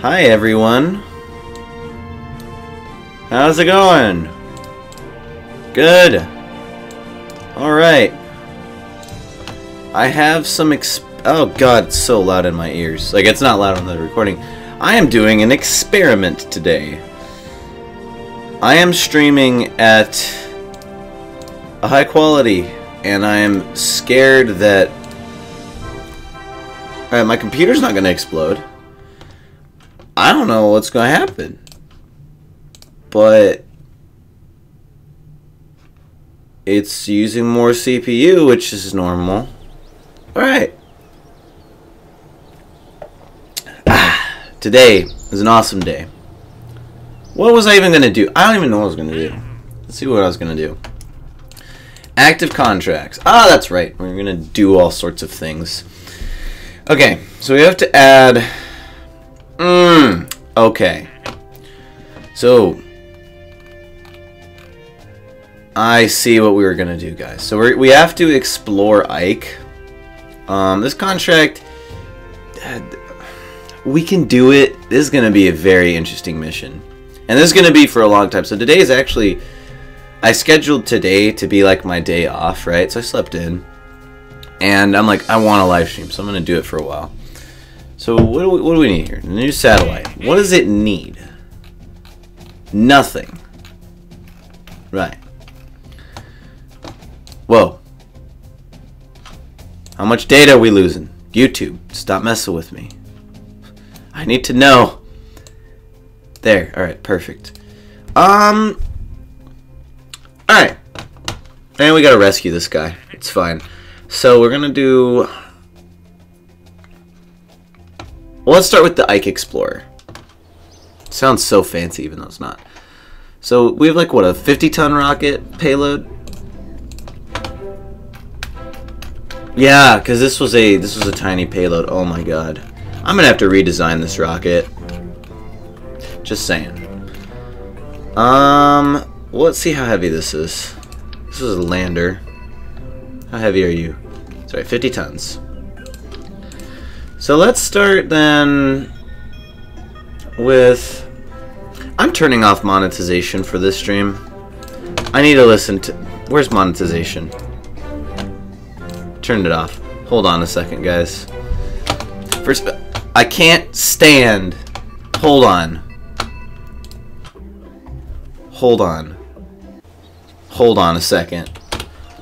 Hi everyone. How's it going? Good. Alright. I have some oh god, it's so loud in my ears. Like, it's not loud on the recording. I am doing an experiment today. I am streaming at a high quality, and I am scared that my computer's not going to explode. I don't know what's going to happen. But it's using more CPU, which is normal. Alright. Today is an awesome day. What was I even going to do? I don't even know what I was going to do. Let's see what I was going to do. Active contracts. Ah, that's right. We're going to do all sorts of things. Okay, so we have to add... okay. So... I see what we were going to do, guys. So we have to explore Ike. This contract... we can do it. This is going to be a very interesting mission. And this is going to be for a long time. So today is actually... I scheduled today to be like my day off, right? So I slept in. And I'm like, I want a live stream, so I'm going to do it for a while. So what do we need here? A new satellite. What does it need? Nothing. Right. Whoa. How much data are we losing? YouTube, stop messing with me. I need to know. There. Alright, perfect. Alright. And we gotta rescue this guy. It's fine. So we're gonna do... Well, let's start with the Ike Explorer. Sounds so fancy, even though it's not. So we have like, what, a 50-ton rocket payload? Yeah, because this was a tiny payload. Oh my god. I'm gonna have to redesign this rocket. Just saying. Well, let's see how heavy this is. This is a lander. How heavy are you? Sorry, 50 tons. So let's start then with... I'm turning off monetization for this stream. I need to listen to... Where's monetization? Turned it off. Hold on a second, guys. First, I can't stand... Hold on. Hold on. Hold on a second.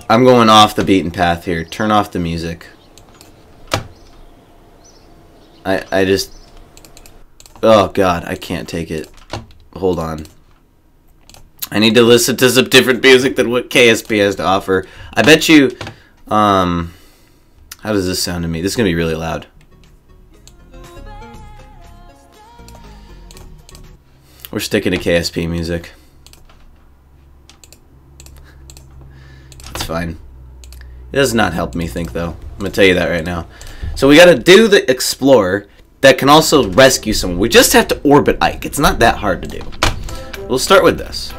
I'm going off the beaten path here. Turn off the music. I just... Oh god, I can't take it. Hold on. I need to listen to some different music than what KSP has to offer. I bet you... How does this sound to me? This is going to be really loud. We're sticking to KSP music. Fine. It does not help me think, though. I'm gonna tell you that right now. So we gotta do the Explorer that can also rescue someone. We just have to orbit Ike. It's not that hard to do. We'll start with this.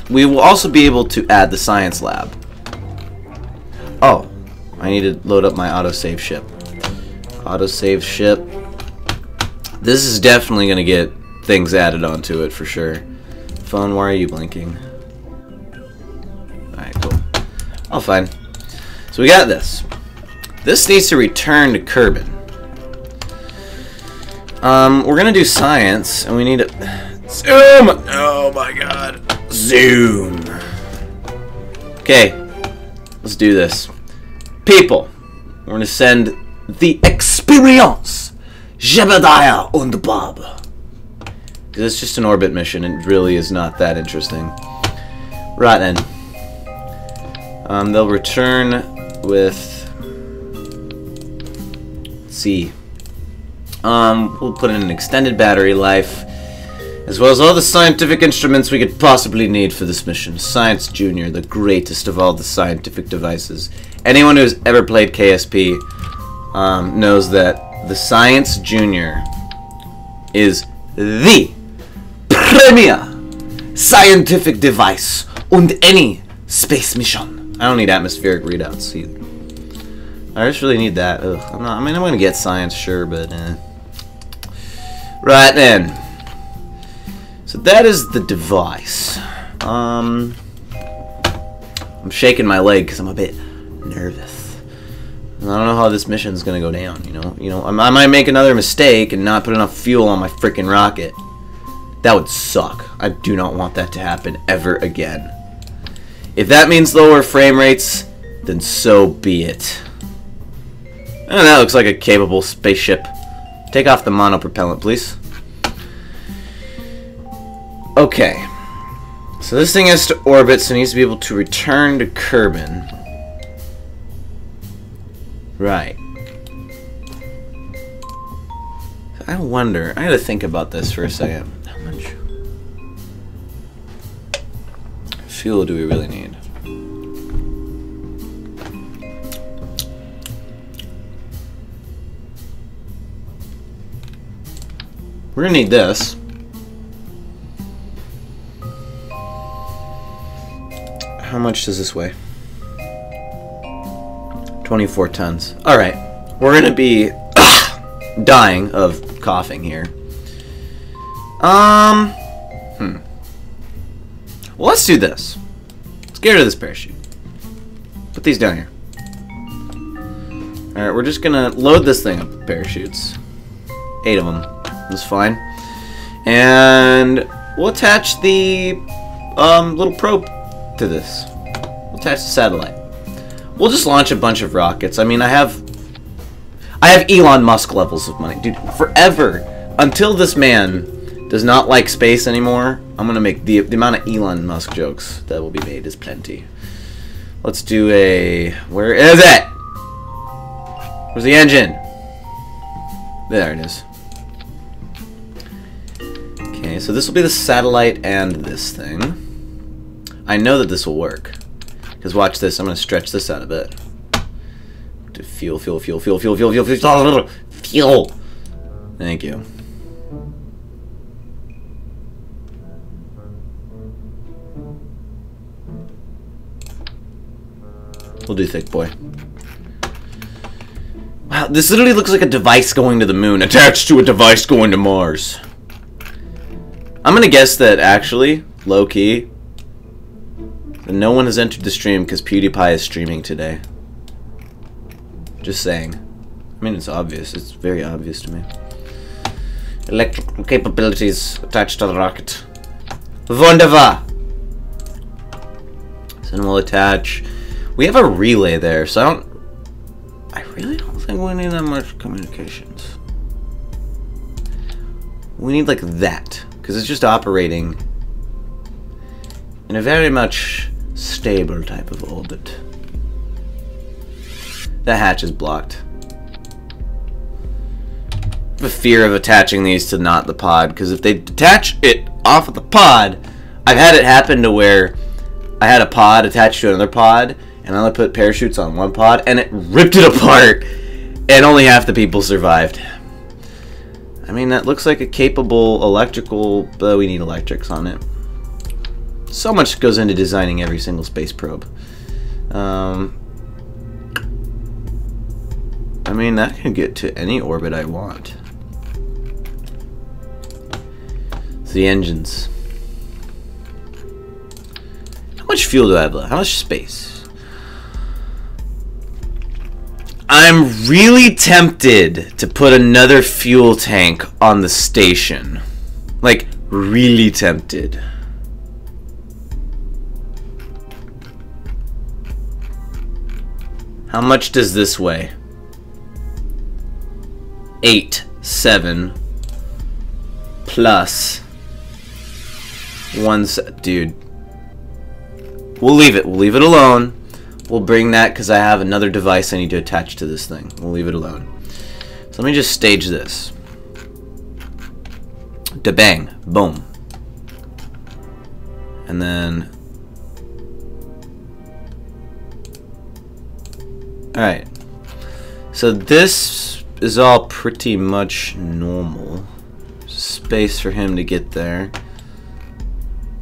We will also be able to add the science lab. Oh, I need to load up my autosave ship. Autosave ship. This is definitely gonna get things added onto it for sure. Phone, why are you blinking? Alright, cool. Oh, fine. So we got this. This needs to return to Kerbin. We're gonna do science, and we need to... Zoom! Oh my god. Zoom. Okay. Let's do this. People, we're gonna send the experience Jebediah und Bob. Because it's just an orbit mission. It really is not that interesting. Right then. They'll return with... Let's see. We'll put in an extended battery life, as well as all the scientific instruments we could possibly need for this mission. Science Junior, the greatest of all the scientific devices. Anyone who's ever played KSP knows that the Science Junior is the premier scientific device on any space mission. I don't need atmospheric readouts either. I just really need that. Ugh, I'm gonna get science, sure, but Right then. So that is the device. I'm shaking my leg because I'm a bit nervous. I don't know how this mission's gonna go down. You know, I might make another mistake and not put enough fuel on my freaking rocket. That would suck. I do not want that to happen ever again. If that means lower frame rates, then so be it. Oh, that looks like a capable spaceship. Take off the monopropellant, please. Okay. So this thing has to orbit, so it needs to be able to return to Kerbin. Right. I wonder, I gotta think about this for a second. How much fuel do we really need? We're gonna need this. How much does this weigh? 24 tons. Alright. We're gonna be dying of coughing here. Well, let's do this. Let's get rid of this parachute. Put these down here. Alright, we're just gonna load this thing up with parachutes. 8 of them. That's fine. And we'll attach the little probe to this. We'll attach the satellite. We'll just launch a bunch of rockets. I mean, I have Elon Musk levels of money. Dude, forever, until this man does not like space anymore, I'm gonna make the amount of Elon Musk jokes that will be made is plenty. Let's do a... Where is it? Where's the engine? There it is. Okay, so this will be the satellite and this thing. I know that this will work. Because watch this, I'm going to stretch this out a bit. To fuel. Thank you. We'll do thick boy. Wow, this literally looks like a device going to the moon attached to a device going to Mars. I'm going to guess that actually, low-key, no one has entered the stream because PewDiePie is streaming today. Just saying. I mean, it's obvious. It's very obvious to me. Electrical capabilities attached to the rocket. Wunderbar! So then we'll attach... We have a relay there, so I really don't think we need that much communications. We need like that, because it's just operating in a very much stable type of orbit. That hatch is blocked. I have a fear of attaching these to not the pod, because if they detach it off of the pod, I've had it happen to where I had a pod attached to another pod, and I only put parachutes on one pod, and it ripped it apart, and only half the people survived. I mean, that looks like a capable electrical, but we need electrics on it. So much goes into designing every single space probe. I mean, that can get to any orbit I want. It's the engines. How much fuel do I have left? How much space? I'm really tempted to put another fuel tank on the station. Like, really tempted. How much does this weigh? 8, 7 plus 1. Dude, we'll leave it. We'll leave it alone. We'll bring that because I have another device I need to attach to this thing. We'll leave it alone. So let me just stage this. Da-bang. Boom. And then... Alright. So this is all pretty much normal. Space for him to get there.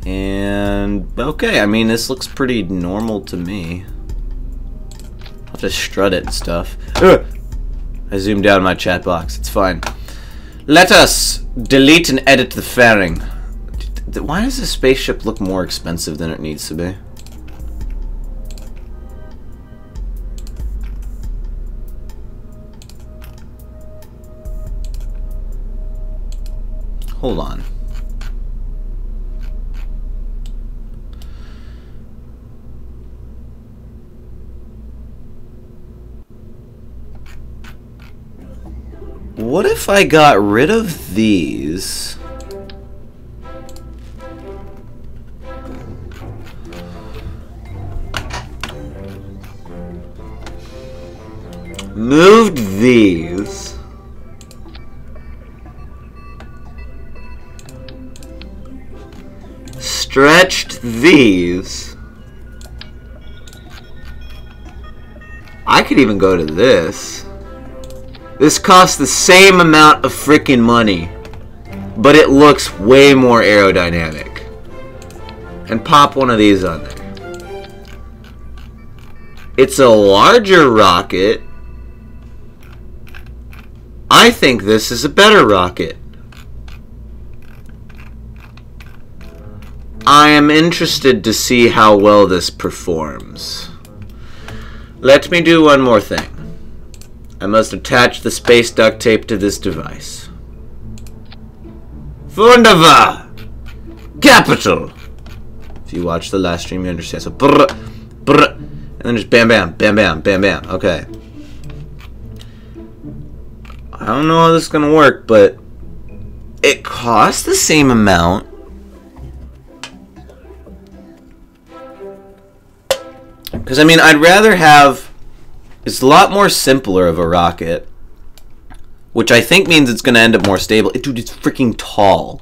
And... Okay, I mean, this looks pretty normal to me. I'll have to strut it and stuff. Ugh! I zoomed down my chat box. It's fine. Let us delete and edit the fairing. Why does this spaceship look more expensive than it needs to be? Hold on. What if I got rid of these? Moved these. Stretched these. I could even go to this. This costs the same amount of freaking money, but it looks way more aerodynamic. And pop one of these on there. It's a larger rocket. I think this is a better rocket. I am interested to see how well this performs. Let me do one more thing. I must attach the space duct tape to this device. Wunderbar! Capital! If you watch the last stream, you understand. So, brr, brr, and then just bam, bam, bam, bam, bam, bam. Okay. I don't know how this is going to work, but it costs the same amount. Because, I mean, I'd rather have... It's a lot more simpler of a rocket, which I think means it's going to end up more stable. Dude, it's freaking tall.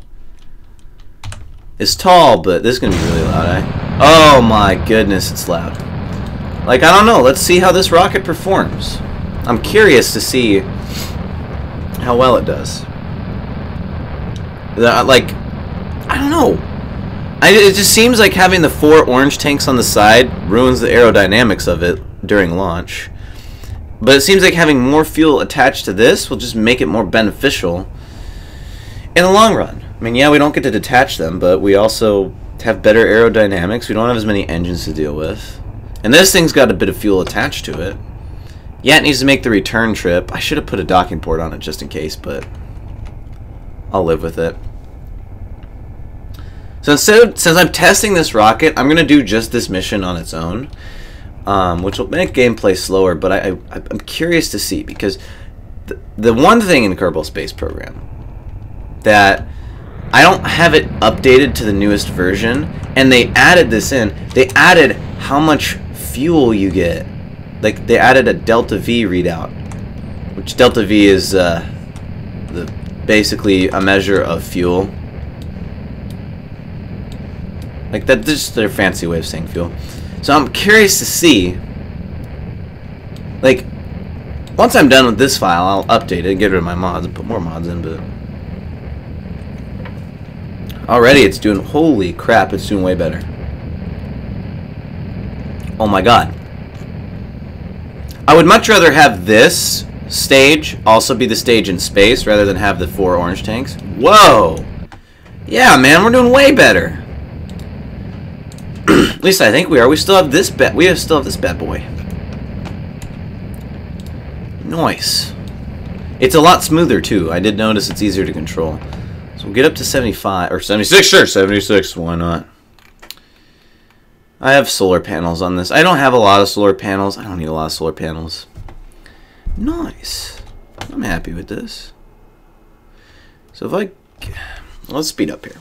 It's tall, but this is going to be really loud, eh? Oh my goodness, it's loud. Like, I don't know. Let's see how this rocket performs. I'm curious to see how well it does. Like, I don't know. It just seems like having the 4 orange tanks on the side ruins the aerodynamics of it during launch. But it seems like having more fuel attached to this will just make it more beneficial in the long run. I mean, yeah, we don't get to detach them, but we also have better aerodynamics. We don't have as many engines to deal with. And this thing's got a bit of fuel attached to it. Yeah, it needs to make the return trip. I should have put a docking port on it just in case, but I'll live with it. So since I'm testing this rocket, I'm going to do just this mission on its own. Which will make gameplay slower, but I'm curious to see, because the one thing in Kerbal Space Program that I don't have it updated to the newest version, and they added this in. They added how much fuel you get. Like, they added a Delta V readout, which Delta V is basically a measure of fuel. Like, that's just their fancy way of saying fuel. So I'm curious to see, like, once I'm done with this file, I'll update it, get rid of my mods, and put more mods in, but already it's doing, holy crap, it's doing way better. Oh my god. I would much rather have this stage also be the stage in space rather than have the 4 orange tanks. Whoa! Yeah, man, we're doing way better. At least I think we are. We still have this still have this bad boy. Nice. It's a lot smoother too. I did notice it's easier to control. So we'll get up to 75 or 76. Sure, 76. Why not? I have solar panels on this. I don't have a lot of solar panels. I don't need a lot of solar panels. Nice. I'm happy with this. So if let's speed up here.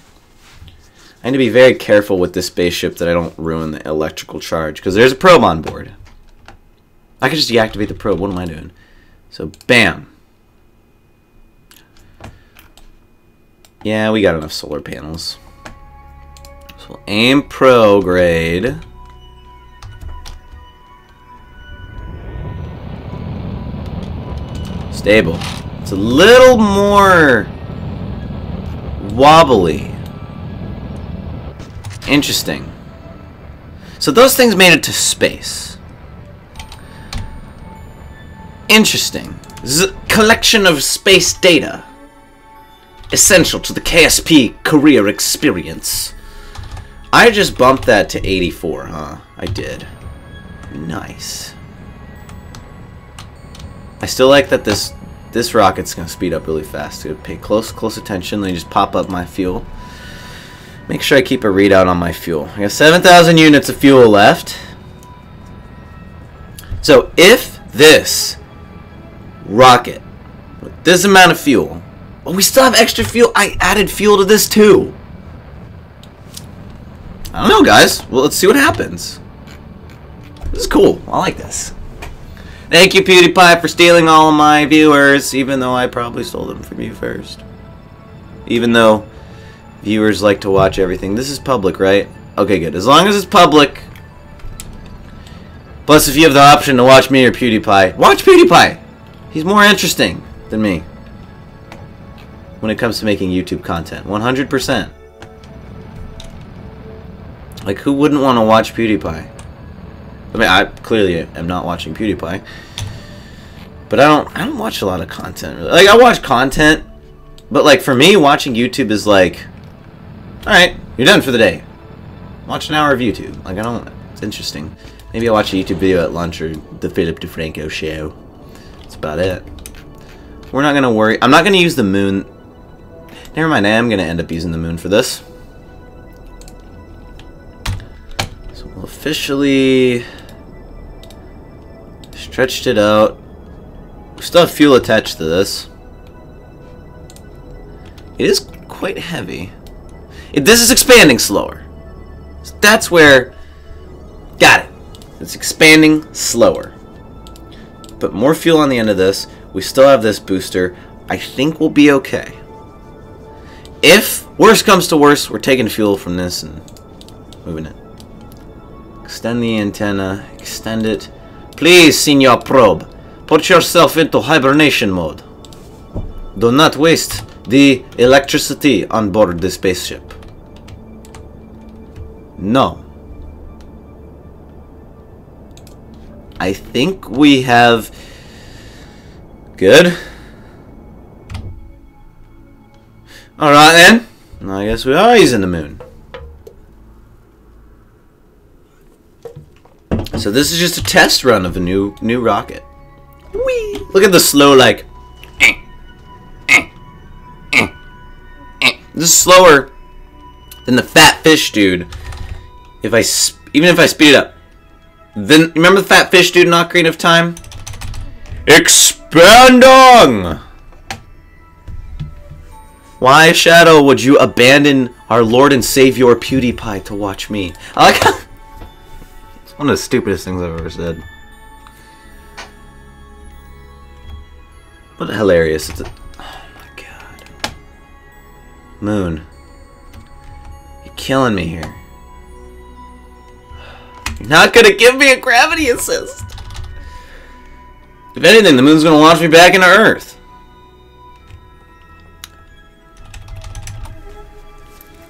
I need to be very careful with this spaceship that I don't ruin the electrical charge, because there's a probe on board. I can just deactivate the probe. What am I doing? So, bam. Yeah, we got enough solar panels. So we'll aim prograde. Stable. It's a little more wobbly. Interesting. So those things made it to space. Interesting. Collection of space data. Essential to the KSP career experience. I just bumped that to 84, huh? I did. Nice. I still like that this rocket's gonna speed up really fast. So pay close attention. Let me just pop up my fuel. Make sure I keep a readout on my fuel. I got 7,000 units of fuel left. So if this rocket with this amount of fuel, well, we still have extra fuel. I added fuel to this too. I don't know, guys. Well, let's see what happens. This is cool. I like this. Thank you, PewDiePie, for stealing all of my viewers, even though I probably stole them from you first. Even though viewers like to watch everything. This is public, right? Okay, good. As long as it's public. Plus, if you have the option to watch me or PewDiePie, watch PewDiePie! He's more interesting than me when it comes to making YouTube content. 100%. Like, who wouldn't want to watch PewDiePie? I mean, I clearly am not watching PewDiePie, but I don't watch a lot of content. Really. Like, I watch content, but like for me, watching YouTube is like, all right, you're done for the day. Watch an hour of YouTube. Like, I don't. It's interesting. Maybe I'll watch a YouTube video at lunch or the Philip DeFranco show. That's about it. We're not gonna worry. I'm not gonna use the moon. Never mind. I am gonna end up using the moon for this. So we'll officially stretched it out. We still have fuel attached to this. It is quite heavy. This is expanding slower. So that's where... Got it. It's expanding slower. Put more fuel on the end of this. We still have this booster. I think we'll be okay. If worse comes to worse, we're taking fuel from this and moving it. Extend the antenna. Extend it. Please, Senor Probe, put yourself into hibernation mode. Do not waste the electricity on board the spaceship. No. I think we have... Good. Alright then. I guess we are using the moon. So this is just a test run of a new rocket. Whee! Look at the slow, like... This is slower than the fat fish dude. Even if I speed it up. Then remember the fat fish dude in Ocarina of Time? Expanding! Why, Shadow, would you abandon our Lord and Savior PewDiePie to watch me? I like how... It's one of the stupidest things I've ever said. But hilarious. It's a... Oh my god. Moon. You're killing me here. You're not gonna give me a gravity assist. If anything, the moon's gonna launch me back into Earth.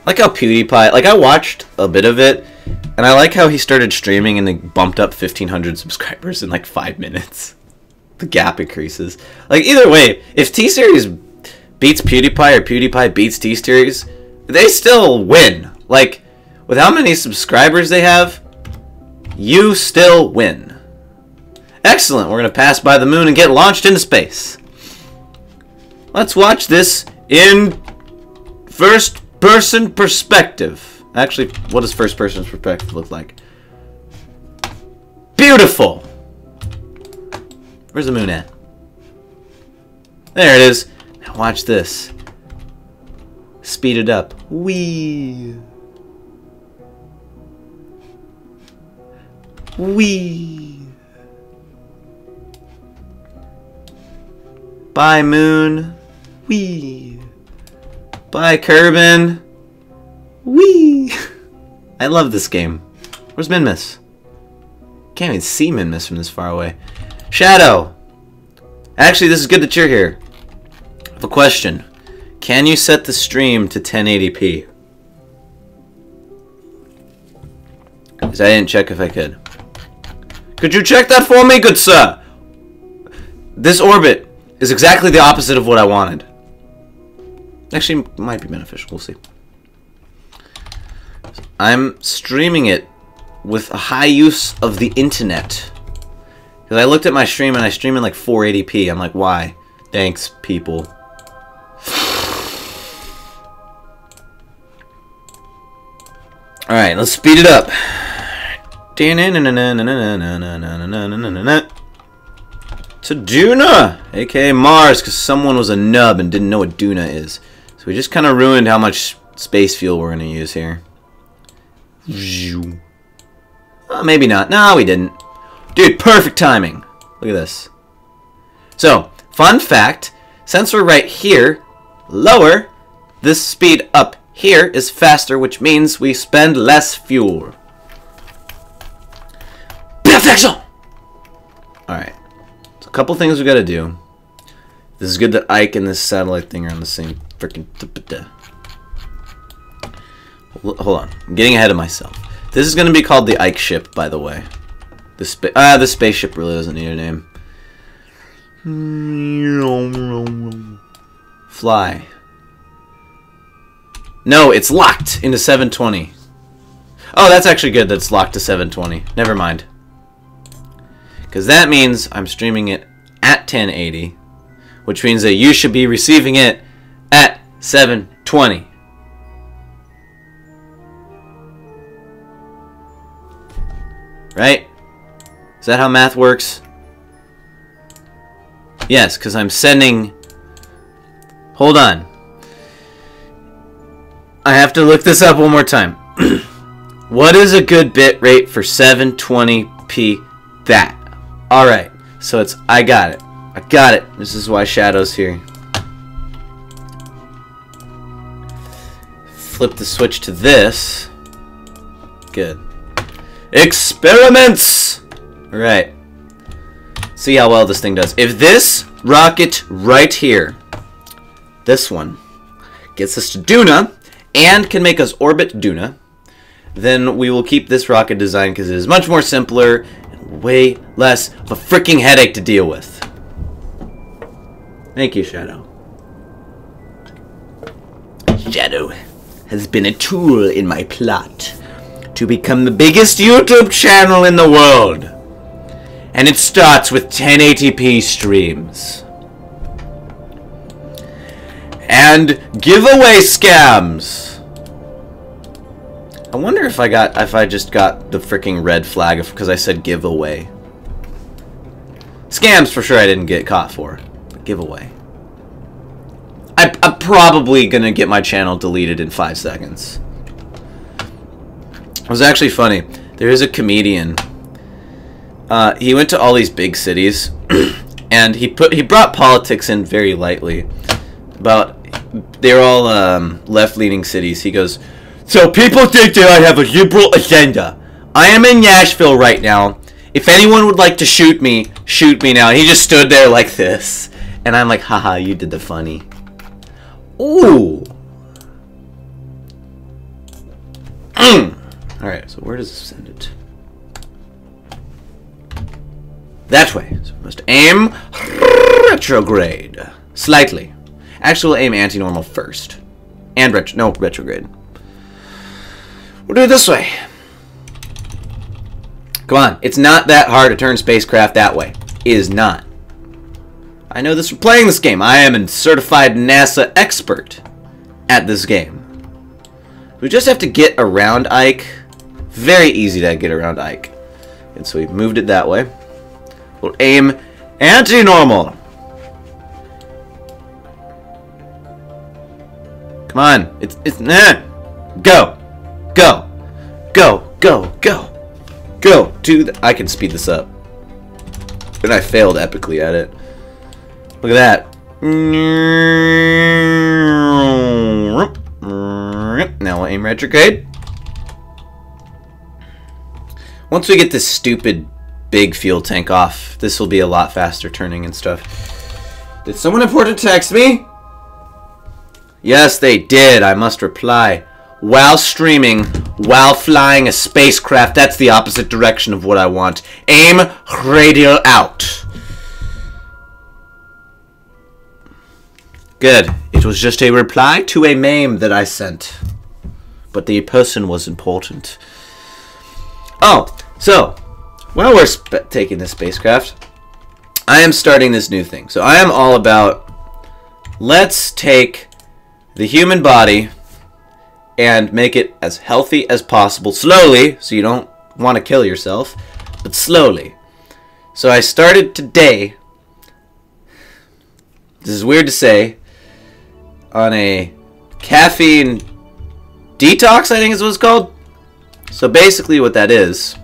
I like how PewDiePie, like I watched a bit of it, and I like how he started streaming and they bumped up 1,500 subscribers in like 5 minutes. The gap increases. Like either way, if T-Series beats PewDiePie or PewDiePie beats T-Series, they still win. Like, with how many subscribers they have, you still win. Excellent. We're going to pass by the moon and get launched into space. Let's watch this in first-person perspective. Actually, what does first-person perspective look like? Beautiful. Where's the moon at? There it is. Now watch this. Speed it up. Whee. Whee. Bye, moon. Whee. Bye, Kerbin. Whee. I love this game. Where's Minmus? Can't even see Minmus from this far away. Shadow. Actually, this is good that you're here. I have a question. Can you set the stream to 1080p? Because I didn't check if I could. Could you check that for me, good sir? This orbit is exactly the opposite of what I wanted. Actually, it might be beneficial. We'll see. I'm streaming it with a high use of the internet. Because I looked at my stream and I stream in like 480p. I'm like, why? Thanks, people. Alright, let's speed it up. To Duna, aka Mars, because someone was a nub and didn't know what Duna is. So we just kind of ruined how much space fuel we're going to use here. Maybe not. No, we didn't. Dude, perfect timing. Look at this. So, fun fact, since we're right here, lower, this speed up here is faster, which means we spend less fuel. Perfection! Alright. So a couple things we gotta do. This is good that Ike and this satellite thing are on the same freaking... Hold on. I'm getting ahead of myself. This is gonna be called the Ike ship, by the way. The spaceship really doesn't need a name. Fly. No, it's locked into 720. Oh, that's actually good that's locked to 720. Never mind. Because that means I'm streaming it at 1080. Which means that you should be receiving it at 720. Right? Is that how math works? Yes, because I'm sending... Hold on. I have to look this up one more time. What is a good bit rate for 720p? That. Alright. So it's... I got it. I got it. This is why Shadow's here. Flip the switch to this. Good. Experiments! Alright. See how well this thing does. If this rocket right here, this one, gets us to Duna, and can make us orbit Duna, then we will keep this rocket design because it is much more simpler and way less of a freaking headache to deal with. Thank you, Shadow. Shadow has been a tool in my plot to become the biggest YouTube channel in the world. And it starts with 1080p streams. And giveaway scams. I wonder if I just got the freaking red flag because I said giveaway. Scams for sure I didn't get caught for. But giveaway. I'm probably gonna get my channel deleted in 5 seconds. It was actually funny. There is a comedian. He went to all these big cities, and he brought politics in very lightly. They're all left-leaning cities. He goes, so people think that I have a liberal agenda. I am in Nashville right now. If anyone would like to shoot me now. And he just stood there like this, and I'm like, haha, you did the funny. Ooh. Alright, so where does this send it? That way. So we must aim retrograde. Slightly. Actually, we'll aim anti-normal first. And retrograde. We'll do it this way. Come on. It's not that hard to turn spacecraft that way. It is not. I know this from playing this game. I am a certified NASA expert at this game. We just have to get around Ike. Very easy to get around Ike. And so we moved it that way. We'll aim anti-normal. Come on. It's nah. Go. Go. Go. Go. Go. Go. I can speed this up. And I failed epically at it. Look at that. Now we'll aim retrograde. Once we get this stupid big fuel tank off, this will be a lot faster turning and stuff. Did someone important text me? Yes, they did. I must reply. While streaming, while flying a spacecraft, that's the opposite direction of what I want. Aim radial out. Good. It was just a reply to a meme that I sent. But the person was important. Oh, so, while we're taking this spacecraft, I am starting this new thing. So I am all about, let's take the human body and make it as healthy as possible. Slowly, so you don't want to kill yourself, but slowly. So I started today, this is weird to say, on a caffeine detox, I think is what it's called. So basically what that is,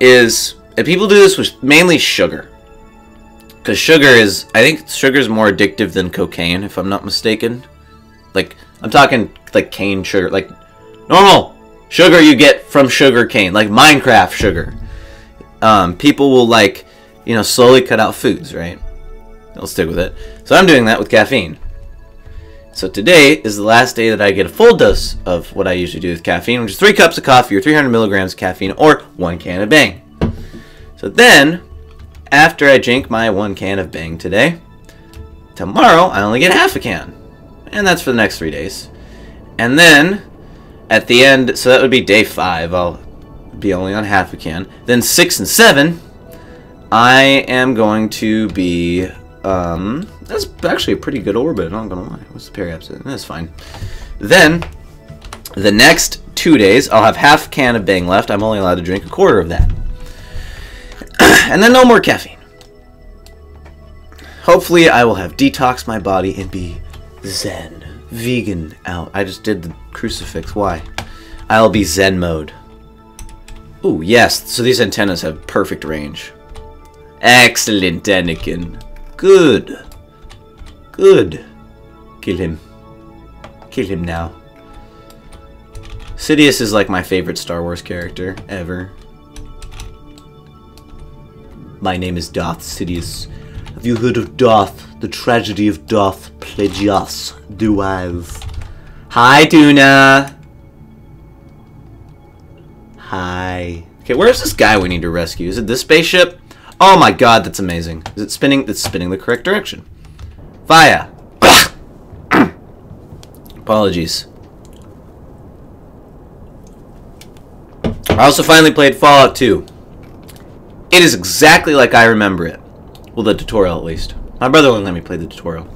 and people do this with mainly sugar. Because sugar is, I think sugar is more addictive than cocaine, if I'm not mistaken. Like, I'm talking like cane sugar, like normal sugar you get from sugar cane, like Minecraft sugar. People will, like, you know, slowly cut out foods, right? They'll stick with it. So I'm doing that with caffeine. So today is the last day that I get a full dose of what I usually do with caffeine, which is 3 cups of coffee or 300 milligrams of caffeine or 1 can of Bang. So then, after I drink my 1 can of Bang today, tomorrow I only get half a can. And that's for the next 3 days. And then, at the end, so that would be day 5, I'll be only on half a can. Then 6 and 7, I am going to be, that's actually a pretty good orbit, I'm not gonna lie. What's the periapsis? That's fine. Then, the next 2 days, I'll have half a can of Bang left. I'm only allowed to drink a quarter of that. And then no more caffeine. Hopefully, I will have detoxed my body and be zen. Vegan out. I just did the crucifix. Why? I'll be zen mode. Ooh, yes. So these antennas have perfect range. Excellent, Anakin. Good. Good. Kill him. Kill him now. Sidious is like my favorite Star Wars character ever. My name is Darth Sidious. Have you heard of Darth? The tragedy of Darth Plagueis Duave. Hi, Duna. Hi. Okay, where's this guy we need to rescue? Is it this spaceship? Oh my god, that's amazing. Is it spinning? It's spinning the correct direction. Fire. Apologies. I also finally played Fallout 2. It is exactly like I remember it. Well, the tutorial at least. My brother wouldn't let me play the tutorial.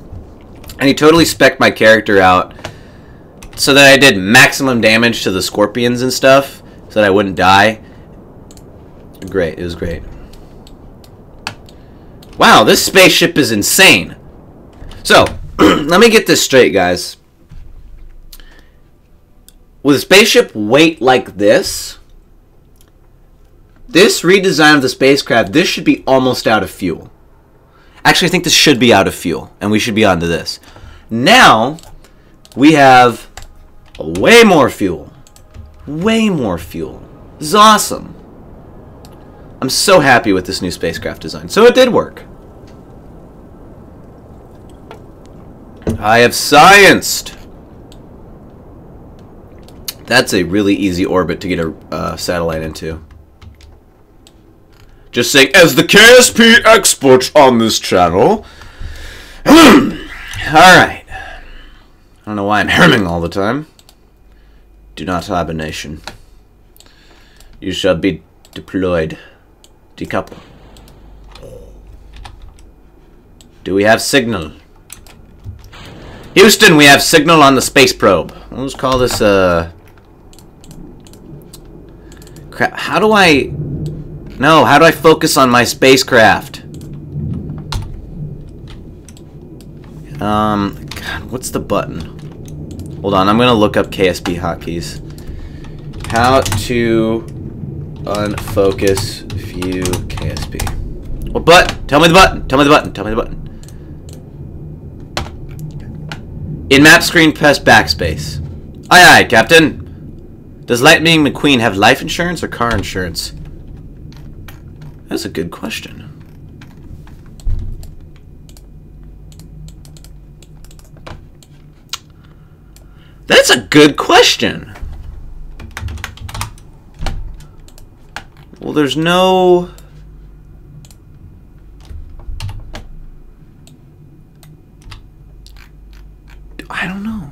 And he totally spec'd my character out so that I did maximum damage to the scorpions and stuff so that I wouldn't die. Great, it was great. Wow, this spaceship is insane. So, let me get this straight, guys. With a spaceship weight like this redesign of the spacecraft, this should be almost out of fuel. Actually, I think this should be out of fuel, and we should be onto this. Now, we have way more fuel. Way more fuel. This is awesome. I'm so happy with this new spacecraft design. So it did work. I have scienced. That's a really easy orbit to get a satellite into. Just saying, as the KSP expert on this channel. Alright. I don't know why I'm herming all the time. Do not hibernation. You shall be deployed. Decouple. Do we have signal? Houston, we have signal on the space probe. Let's call this, crap, how do I... No, how do I focus on my spacecraft? God, what's the button? Hold on, I'm gonna look up KSP hotkeys. How to unfocus view KSP. What button? Tell me the button. Tell me the button. Tell me the button. In map screen, press backspace. Aye, aye, Captain. Does Lightning McQueen have life insurance or car insurance? That's a good question. That's a good question. Well, there's no... I don't know.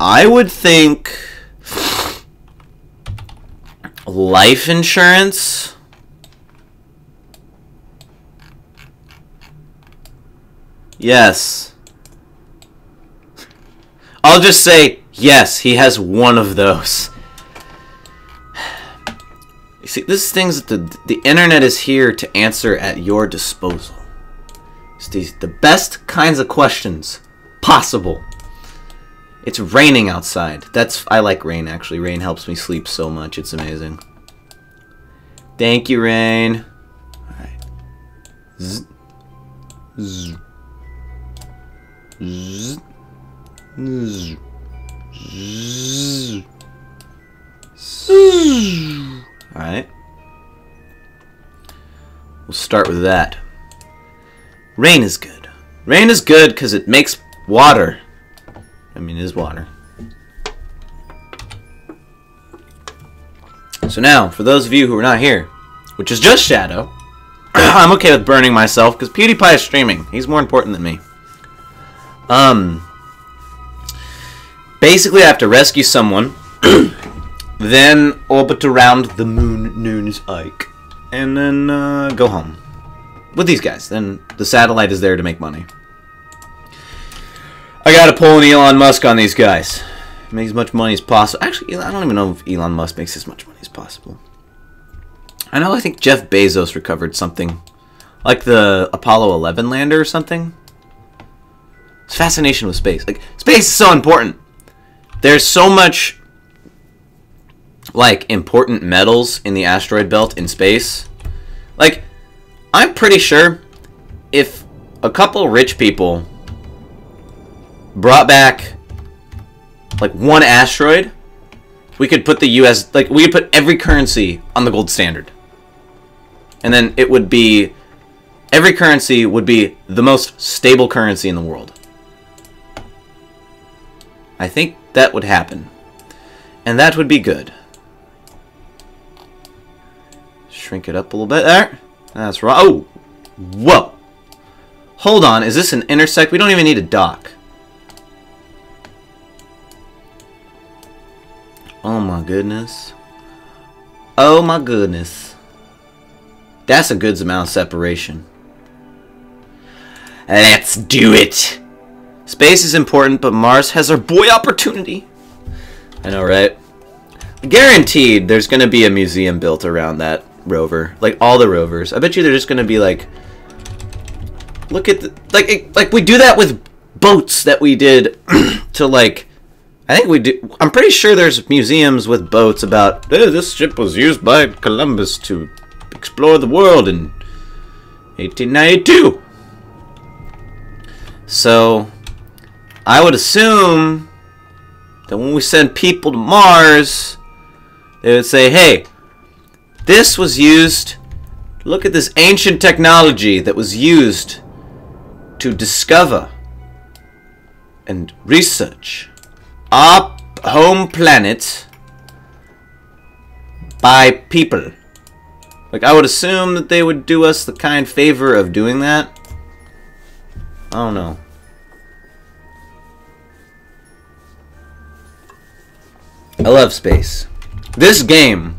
I would think life insurance. Yes. I'll just say yes, he has one of those. You see, this thing's the internet is here to answer at your disposal. It's the best kinds of questions possible. It's raining outside. I like rain, actually. Rain helps me sleep so much. It's amazing. Thank you, rain. Alright. Zzz. Zzz. Zzz. Zzz. Zzz. Zzz. Alright. We'll start with that. Rain is good. Rain is good because it makes water. I mean, it is water. So now, for those of you who are not here, which is just Shadow, I'm okay with burning myself because PewDiePie is streaming. He's more important than me. Basically, I have to rescue someone, then orbit around the moon known as Ike, and then go home with these guys. Then the satellite is there to make money. I gotta pull an Elon Musk on these guys. Make as much money as possible. Actually, I don't even know if Elon Musk makes as much money as possible. I think Jeff Bezos recovered something. Like the Apollo 11 lander or something. It's fascination with space. Like, space is so important. There's so much, like, important metals in the asteroid belt in space. Like, I'm pretty sure if a couple rich people brought back like one asteroid, we could put the US, like we could put every currency on the gold standard. And then it would be, every currency would be the most stable currency in the world. I think that would happen. And that would be good. Shrink it up a little bit there. That's right. Oh! Whoa! Hold on, is this an intersect? We don't even need a dock. Oh my goodness. Oh my goodness. That's a good amount of separation. Let's do it! Space is important, but Mars has our boy opportunity. I know, right? Guaranteed there's going to be a museum built around that rover. Like all the rovers. I bet you they're just going to be like... Look at the... Like we do that with boats that we did to like... I think we do. I'm pretty sure there's museums with boats about this ship was used by Columbus to explore the world in 1892. So I would assume that when we send people to Mars, they would say, "Hey, this was used. Look at this ancient technology that was used to discover and research our home planet by people." Like, I would assume that they would do us the kind favor of doing that. I don't know. I love space. This game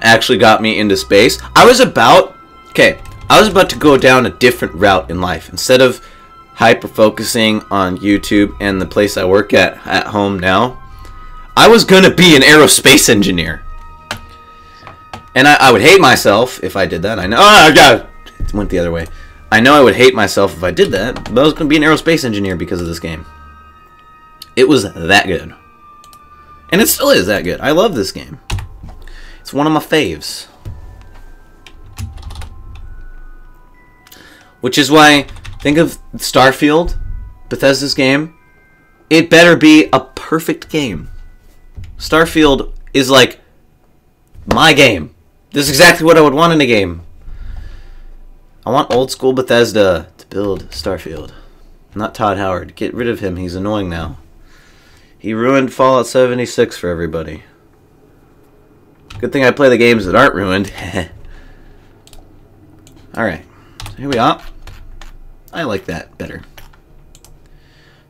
actually got me into space. I was about to go down a different route in life. Instead of hyper-focusing on YouTube and the place I work at home now, I was going to be an aerospace engineer. And I would hate myself if I did that. I know. Oh, God. It went the other way. I know I would hate myself if I did that, but I was going to be an aerospace engineer because of this game. It was that good. And it still is that good. I love this game. It's one of my faves. Which is why, think of Starfield, Bethesda's game. It better be a perfect game. Starfield is like my game. This is exactly what I would want in a game. I want old school Bethesda to build Starfield. Not Todd Howard. Get rid of him. He's annoying now. He ruined Fallout 76 for everybody. Good thing I play the games that aren't ruined. Alright. So here we are. I like that better.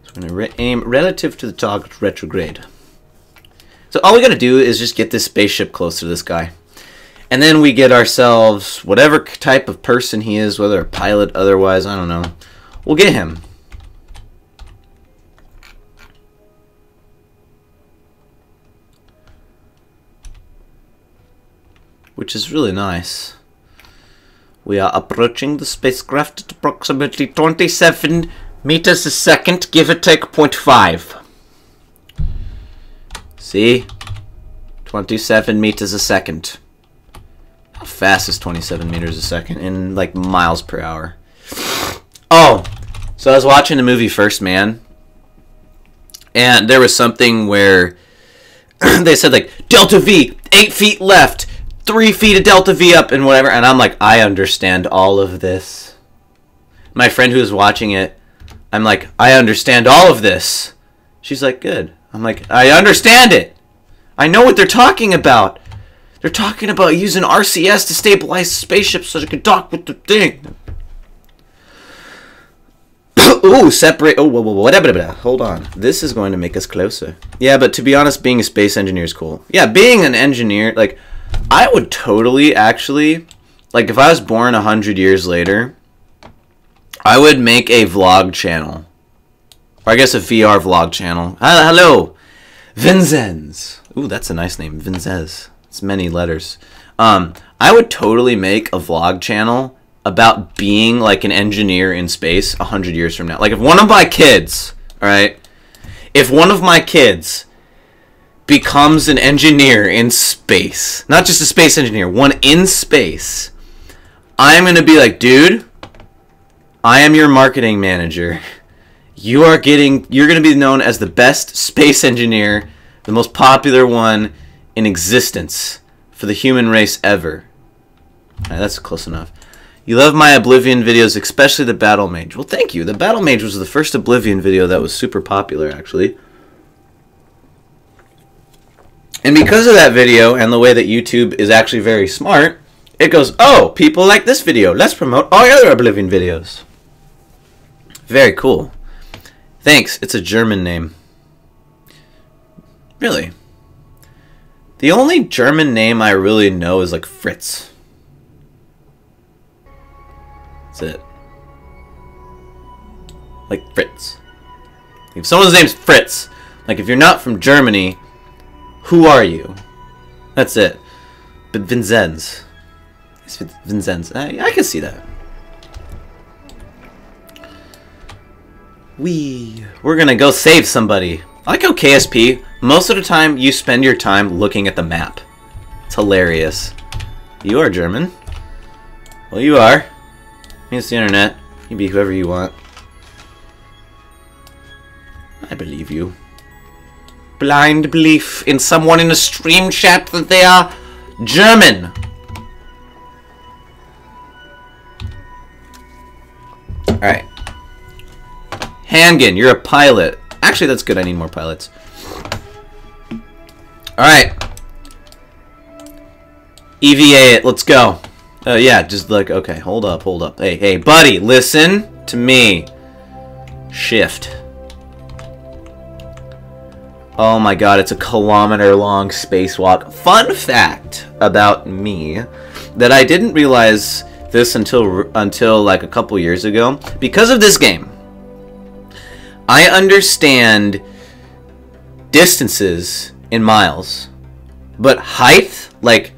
So we're going to aim relative to the target retrograde. So all we got to do is just get this spaceship close to this guy. And then we get ourselves whatever type of person he is, whether a pilot, otherwise, I don't know. We'll get him. Which is really nice. We are approaching the spacecraft at approximately 27 meters a second, give or take 0.5. See? 27 meters a second. How fast is 27 meters a second in like miles per hour? Oh, so I was watching the movie First Man, and there was something where they said like Delta V, 8 feet left, 3 feet of Delta V up, and whatever, and I'm like, I understand all of this. My friend who was watching it, I'm like, I understand all of this. She's like, good. I'm like, I understand it. I know what they're talking about. They're talking about using RCS to stabilize spaceships so they can dock with the thing. Ooh, separate. Oh, whoa, whoa, whoa. Hold on. This is going to make us closer. Yeah, but to be honest, being a space engineer is cool. Yeah, being an engineer, like, I would totally actually, like, if I was born 100 years later, I would make a vlog channel. Or I guess a VR vlog channel. Hello, Vinzenz. Ooh, that's a nice name, Vinzenz. It's many letters. I would totally make a vlog channel about being like an engineer in space 100 years from now. Like if one of my kids, all right, if one of my kids becomes an engineer in space, not just a space engineer, one in space, I'm going to be like, dude, I am your marketing manager. You're going to be known as the best space engineer, the most popular one in existence for the human race ever. All right, that's close enough. You love my Oblivion videos, especially the Battle Mage. Well, thank you. The Battle Mage was the first Oblivion video that was super popular, actually. And because of that video and the way that YouTube is actually very smart, it goes, oh, people like this video. Let's promote all the other Oblivion videos. Very cool. Thanks. It's a German name. Really? The only German name I really know is like Fritz. That's it. Like Fritz. If someone's name's Fritz, like if you're not from Germany, who are you? That's it. But Vinzenz. It's Vinzenz. I can see that. We're gonna go save somebody. I like how KSP, most of the time you spend your time looking at the map. It's hilarious. You are German. Well, you are. It's the internet. You can be whoever you want. I believe you. Blind belief in someone in a stream chat that they are German. Alright. Hangen, you're a pilot. Actually, that's good. I need more pilots. Alright. EVA it. Let's go. Yeah, just like, okay, hold up. Hey, buddy, listen to me. Shift. Oh my god, it's a kilometer-long spacewalk. Fun fact about me, that I didn't realize this until like a couple years ago. Because of this game, I understand distances in miles, but height, like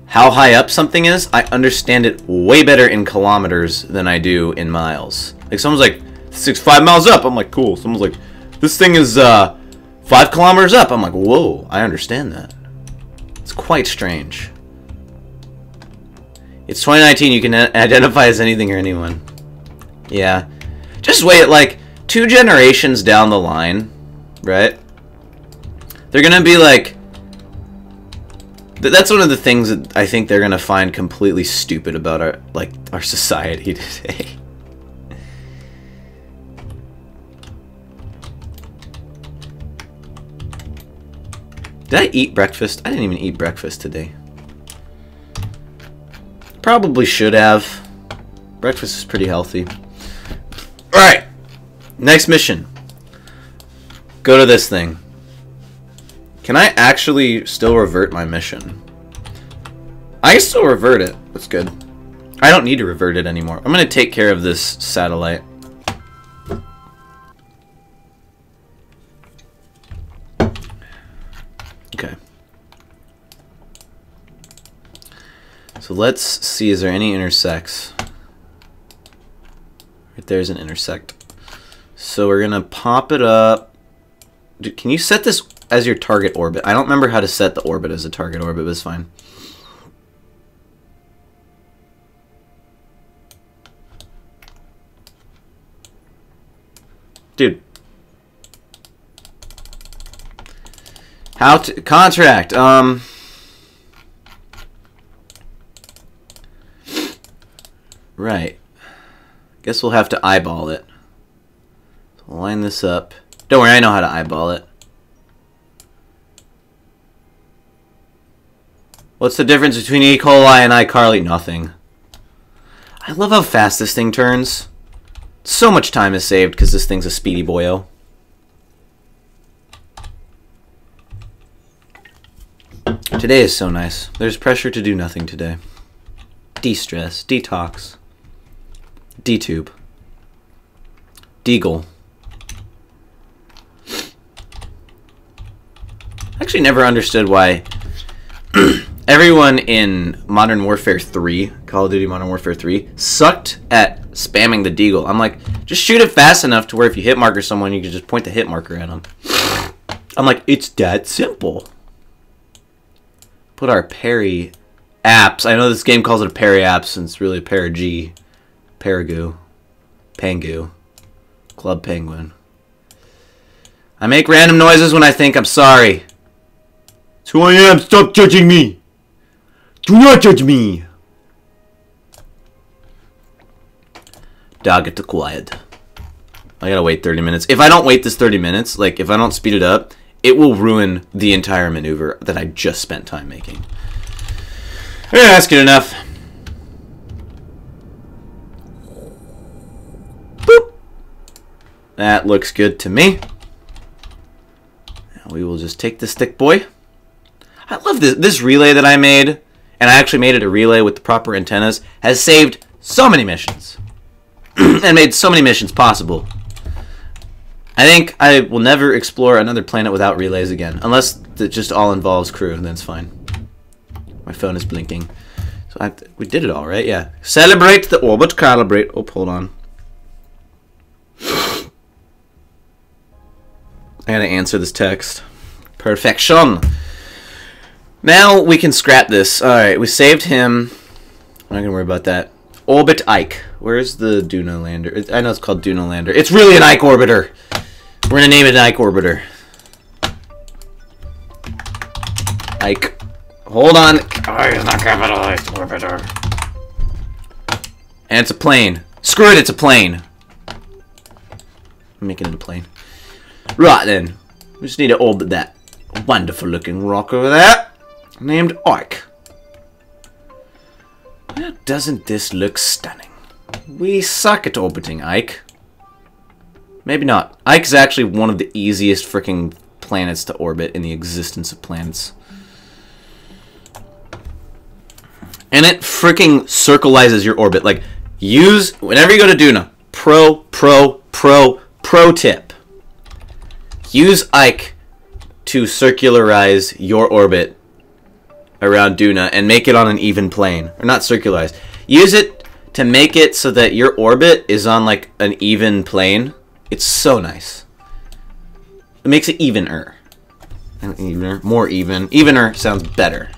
how high up something is, I understand it way better in kilometers than I do in miles. Like someone's like, 5 miles up. I'm like, cool. Someone's like, this thing is 5 kilometers up. I'm like, whoa, I understand that. It's quite strange. It's 2019, you can identify as anything or anyone. Yeah. Just wait, like, 2 generations down the line, right? They're gonna be like... That's one of the things that I think they're gonna find completely stupid about our society today. Did I eat breakfast? I didn't even eat breakfast today. Probably should have. Breakfast is pretty healthy. Alright. Next mission. Go to this thing. Can I actually still revert my mission? I can still revert it. That's good. I don't need to revert it anymore. I'm going to take care of this satellite. Okay. So let's see, is there any intersects? Right there's an intersect. So we're going to pop it up. Dude, can you set this as your target orbit? I don't remember how to set the orbit as a target orbit, but it's fine. Dude. How to contract? Right. Guess we'll have to eyeball it. So we'll line this up. Don't worry, I know how to eyeball it. What's the difference between E. coli and iCarly? Nothing. I love how fast this thing turns. So much time is saved because this thing's a speedy boyo. Today is so nice. There's pressure to do nothing today. De-stress, detox, D-tube, Deagle. I actually never understood why everyone in Modern Warfare 3, Call of Duty Modern Warfare 3, sucked at spamming the Deagle. I'm like, just shoot it fast enough to where if you hit marker someone, you can just point the hit marker at them. I'm like, it's that simple. Put our parry apps. I know this game calls it a parry apps, and it's really a para-G. Paragoo. Pangu. Club Penguin. I make random noises when I think I'm sorry. It's who I am. Stop judging me. Do not judge me. Dog, get quiet. I gotta wait 30 minutes. If I don't wait this 30 minutes, like if I don't speed it up, it will ruin the entire maneuver that I just spent time making. Yeah, that's good enough. Boop. That looks good to me. Now we will just take the stick boy. I love this relay that I made, and I actually made it a relay with the proper antennas, has saved so many missions. And made so many missions possible. I think I will never explore another planet without relays again. Unless it just all involves crew, then it's fine. My phone is blinking. So we did it all, right? Yeah. Celebrate the orbit, calibrate. Oh, hold on. I gotta answer this text. Perfection. Now we can scrap this. Alright, we saved him. I'm not gonna worry about that. Orbit Ike. Where's the Duna lander? I know it's called Duna lander. It's really an Ike orbiter. We're gonna name it an Ike orbiter. Ike. Hold on. Oh, it's not capitalized. Orbiter. And it's a plane. Screw it, it's a plane. I'm making it a plane. Right then. We just need to orbit that wonderful looking rock over there. Named Ike. Well, doesn't this look stunning? We suck at orbiting Ike. Maybe not. Ike's actually one of the easiest freaking planets to orbit in the existence of planets. And it freaking circularizes your orbit. Like, use, whenever you go to Duna, pro tip. Use Ike to circularize your orbit around Duna and make it on an even plane. Or not circularize. Use it to make it so that your orbit is on like an even plane. It's so nice. It makes it evener. Evener, more even. Evener sounds better.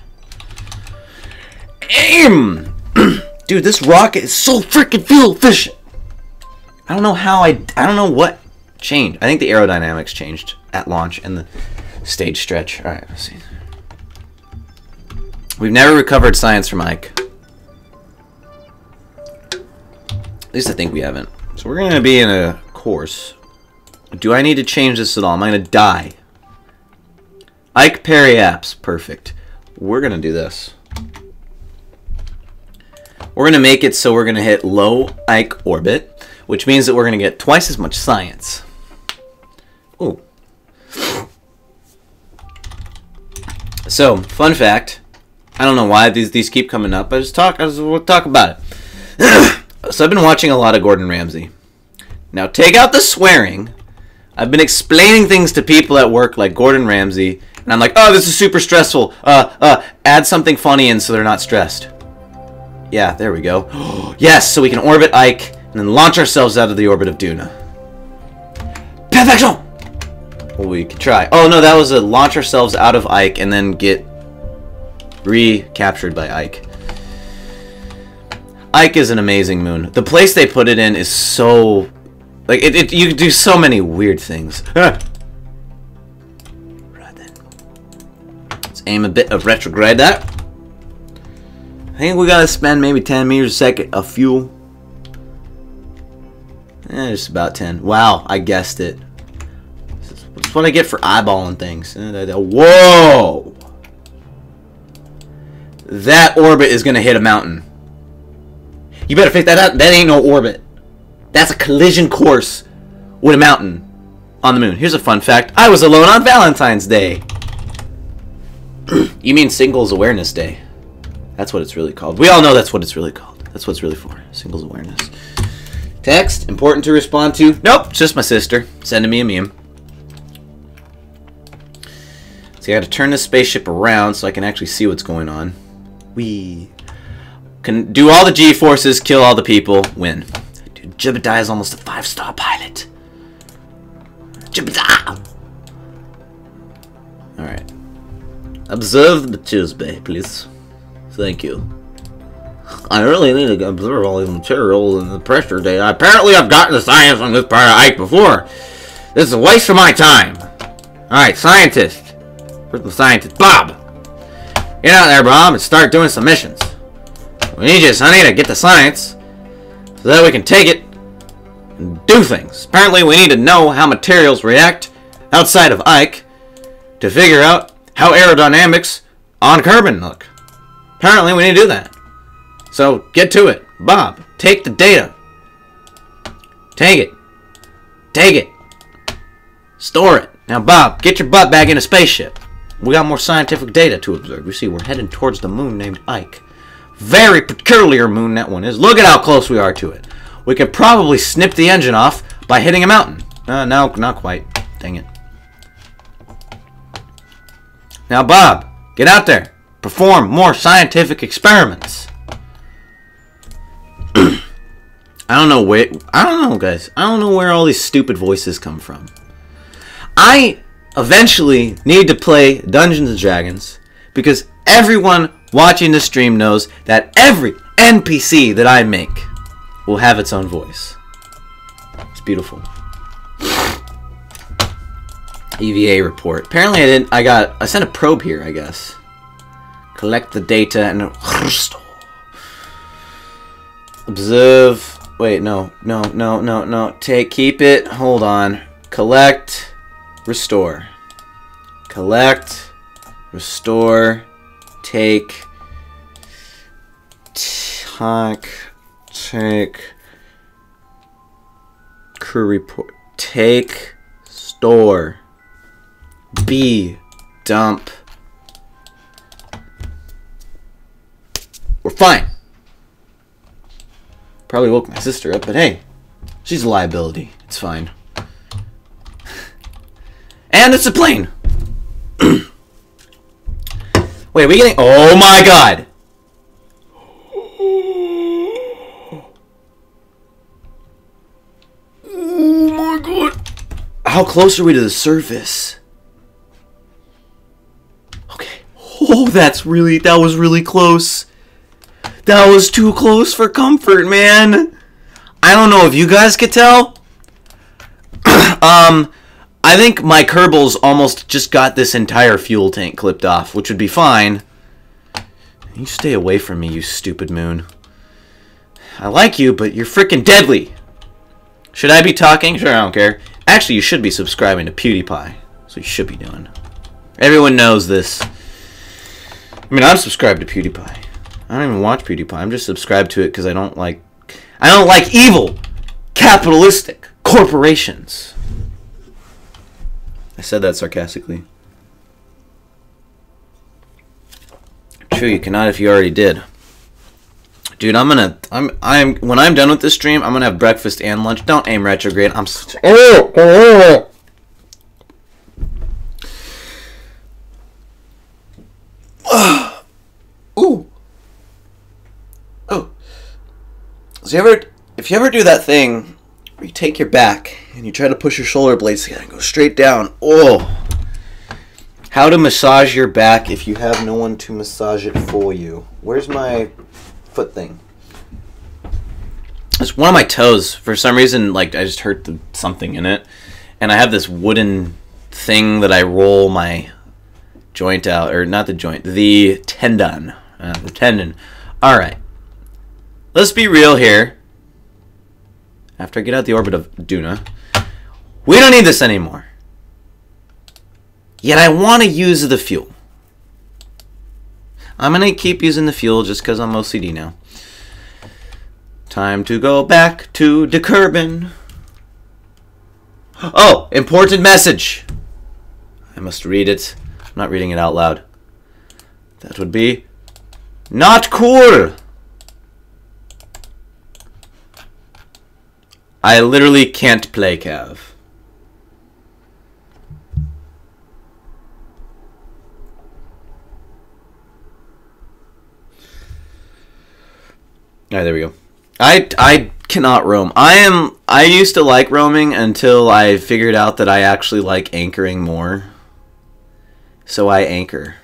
Aim! Dude, this rocket is so freaking fuel efficient. I don't know how I don't know what changed. I think the aerodynamics changed at launch and the stage stretch. All right, let's see. We've never recovered science from Ike. At least I think we haven't. So we're going to be in a course. Do I need to change this at all? Am I going to die? Ike parry apps. Perfect. We're going to do this. We're going to make it so we're going to hit low Ike orbit. which means that we're going to get twice as much science. Ooh. So, fun fact. I don't know why these keep coming up. We'll talk about it. So I've been watching a lot of Gordon Ramsay. Now, take out the swearing. I've been explaining things to people at work like Gordon Ramsay, and I'm like, oh, this is super stressful. Add something funny in so they're not stressed. Yeah, there we go. Yes, so we can orbit Ike and then launch ourselves out of the orbit of Duna. Perfection! Well, we could try. Oh, no, that was a launch ourselves out of Ike and then get recaptured by Ike. Ike is an amazing moon. The place they put it in is so... Like, you can do so many weird things. Right then. Let's aim a bit of retrograde that. I think we gotta spend maybe 10 meters a second of fuel. Just about 10. Wow, I guessed it. That's what I get for eyeballing things. Whoa! That orbit is gonna hit a mountain. You better figure that out. That ain't no orbit. That's a collision course with a mountain on the moon. Here's a fun fact. I was alone on Valentine's Day. You mean Singles Awareness Day. That's what it's really called. We all know that's what it's really called. That's what it's really for. Singles Awareness. Text. Important to respond to. Nope. Just my sister. Sending me a meme. So I got to turn this spaceship around so I can actually see what's going on. We can do all the G-forces, kill all the people, win. Dude, Jebediah is almost a 5-star pilot. Jebediah! Alright. Observe the materials bay, please. Thank you. I really need to observe all these materials and the pressure data. Apparently I've gotten the science on this part of Ike before. This is a waste of my time. Alright, scientist. Where's the scientist? Bob! Get out there, Bob, and start doing some missions. We need you, Sonny, to get the science so that we can take it and do things. Apparently we need to know how materials react outside of Ike to figure out how aerodynamics on Kerbin look. Apparently we need to do that. So get to it. Bob, take the data. Take it. Take it. Store it. Now, Bob, get your butt back in a spaceship. We got more scientific data to observe. You see, we're heading towards the moon named Ike. Very peculiar moon that one is. Look at how close we are to it. We could probably snip the engine off by hitting a mountain. No, not quite. Dang it. Now, Bob, get out there. Perform more scientific experiments. I don't know, guys. I don't know where all these stupid voices come from. I eventually need to play Dungeons and Dragons because everyone watching the stream knows that every NPC that I make will have its own voice. It's beautiful. EVA report. Apparently I sent a probe here, I guess. Collect the data and observe. Wait, no. Keep it. Hold on. Collect, restore. Collect, restore, take crew report. Take, store, B, dump. We're fine. Probably woke my sister up, but hey, she's a liability. It's fine. And it's a plane. Wait, are we getting... Oh my god! Oh my god! How close are we to the surface? Okay. Oh, that was really close. That was too close for comfort, man. I don't know if you guys could tell. I think my Kerbals almost just got this entire fuel tank clipped off, which would be fine. You stay away from me, you stupid moon. I like you, but you're freaking deadly. Should I be talking? Sure, I don't care. Actually, you should be subscribing to PewDiePie. So you should be doing. Everyone knows this. I mean, I'm subscribed to PewDiePie. I don't even watch PewDiePie. I'm just subscribed to it because I don't like evil. capitalistic corporations. I said that sarcastically. True, you cannot if you already did. Dude, when I'm done with this stream, I'm gonna have breakfast and lunch. Don't aim retrograde. I'm such Ooh. Oh. So if you ever do that thing where you take your back and you try to push your shoulder blades together and go straight down. Oh. How to massage your back if you have no one to massage it for you. Where's my foot thing? It's one of my toes. For some reason, like, I just hurt something in it. And I have this wooden thing that I roll my joint out. Or not the joint. The tendon. The tendon. Alright. Let's be real here. After I get out the orbit of Duna. We don't need this anymore. Yet I want to use the fuel. I'm going to keep using the fuel just because I'm OCD now. Time to go back to the Kerbin. Oh, important message. I must read it. I'm not reading it out loud. That would be not cool. I literally can't play Cav. Alright, there we go. I cannot roam. I used to like roaming until I figured out that I actually like anchoring more. So I anchor.